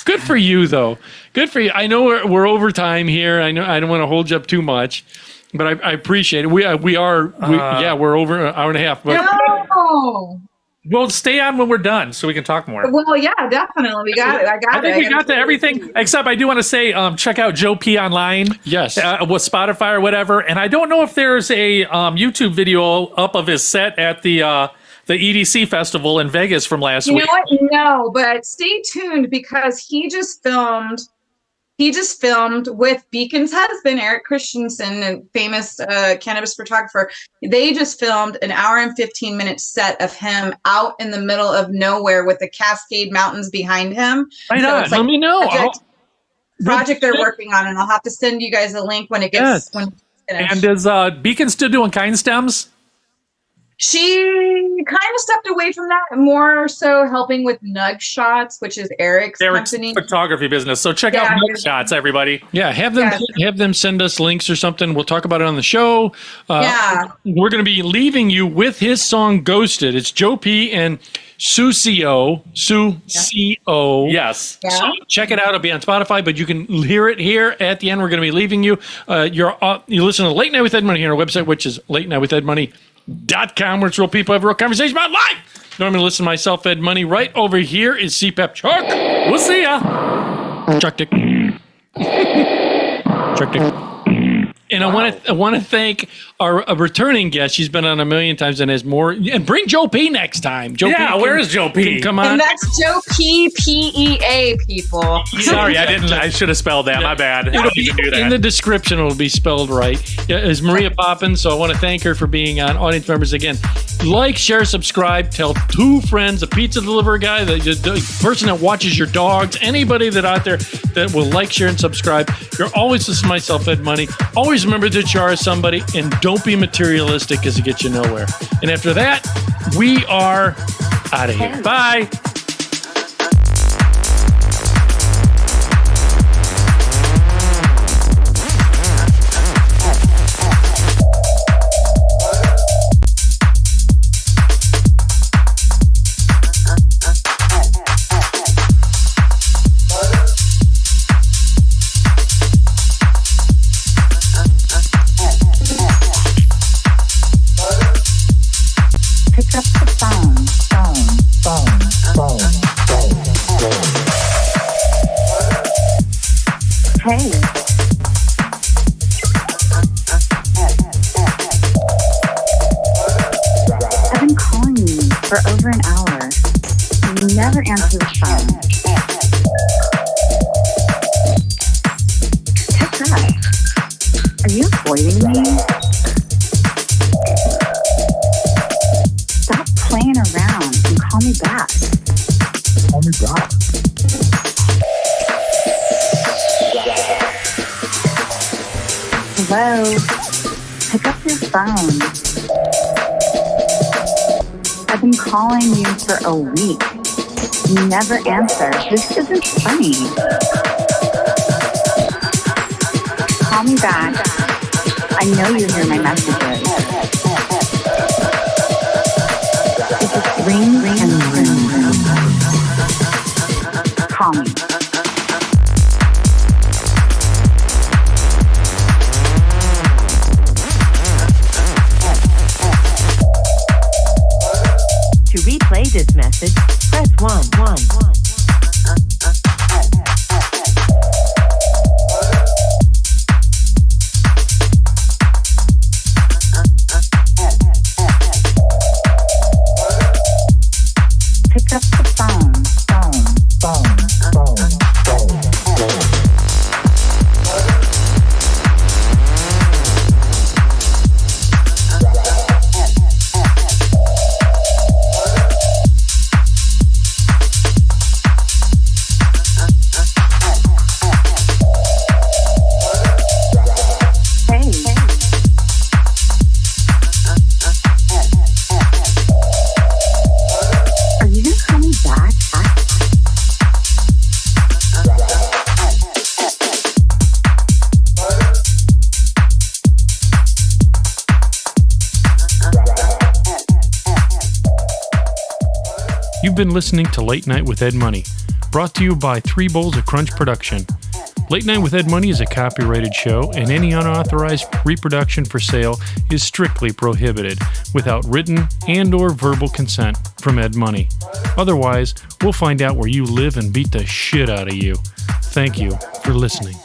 Good for you, though. Good for you. I know we're over time here. I know I don't want to hold you up too much, but I appreciate it. We're over an hour and a half. But No. Well, stay on when we're done so we can talk more. Well, yeah, definitely. We got it. I think we got to everything, except I do want to say check out Joe P online. Yes. With Spotify or whatever. And I don't know if there's a YouTube video up of his set at the EDC festival in Vegas from last week. You know what? No, but stay tuned because he just filmed with Beacon's husband, Eric Christensen, a famous cannabis photographer. They just filmed an hour and 15-minute set of him out in the middle of nowhere with the Cascade Mountains behind him. Right on. let me know. Project they're working on, and I'll have to send you guys a link when it gets when it's finished. And is Beacon still doing Kind Stems? She kind of stepped away from that, more so helping with Nug Shots, which is Eric's company. Photography business. So check out Nug Shots, everybody. Yeah, have them send us links or something. We'll talk about it on the show. We're going to be leaving you with his song "Ghosted." It's Joe P and Sucio. Yes. Yeah. So check it out. It'll be on Spotify, but you can hear it here at the end. We're going to be leaving you. You listen to Late Night with Ed Money here on our website, which is latenightwithedmoney.com, where it's real people have real conversation about life. Normally listen to myself, Ed Money. Right over here is CPAP Chuck. We'll see ya. Chuck Dick. Chuck Dick. And I want to thank our returning guest. She's been on a million times and has more. And bring Joe P next time. Where is Joe P? Come on. And that's Joe P, P-E-A, people. Sorry, I should have spelled that. My bad. I don't need to do that. In the description, it'll be spelled right. Is Maria Poppins, so I want to thank her for being on. Audience members, again, like, share, subscribe, tell 2 friends, a pizza delivery guy, the person that watches your dogs, anybody that out there that will like, share, and subscribe. You're always listening to myself, Ed Money. Always remember that you are somebody, and don't be materialistic because it gets you nowhere. And after that, we are out of here. Bye. Pick up the phone. Hey. I've been calling you for over an hour. You never answer the phone. Pick up. Are you avoiding me? Stop playing around and call me back. Hello? Pick up your phone. I've been calling you for a week. You never answer. This isn't funny. Call me back. I know you hear my messages. It just rings and rings. Call me. To replay this message, press 1. Pick up the phone. Are you gonna call me back? You've been listening to Late Night with Ed Money, brought to you by 3 Bowls of Crunch Production. Late Night with Ed Money is a copyrighted show, and any unauthorized reproduction for sale is strictly prohibited without written and or verbal consent from Ed Money. Otherwise, we'll find out where you live and beat the shit out of you. Thank you for listening.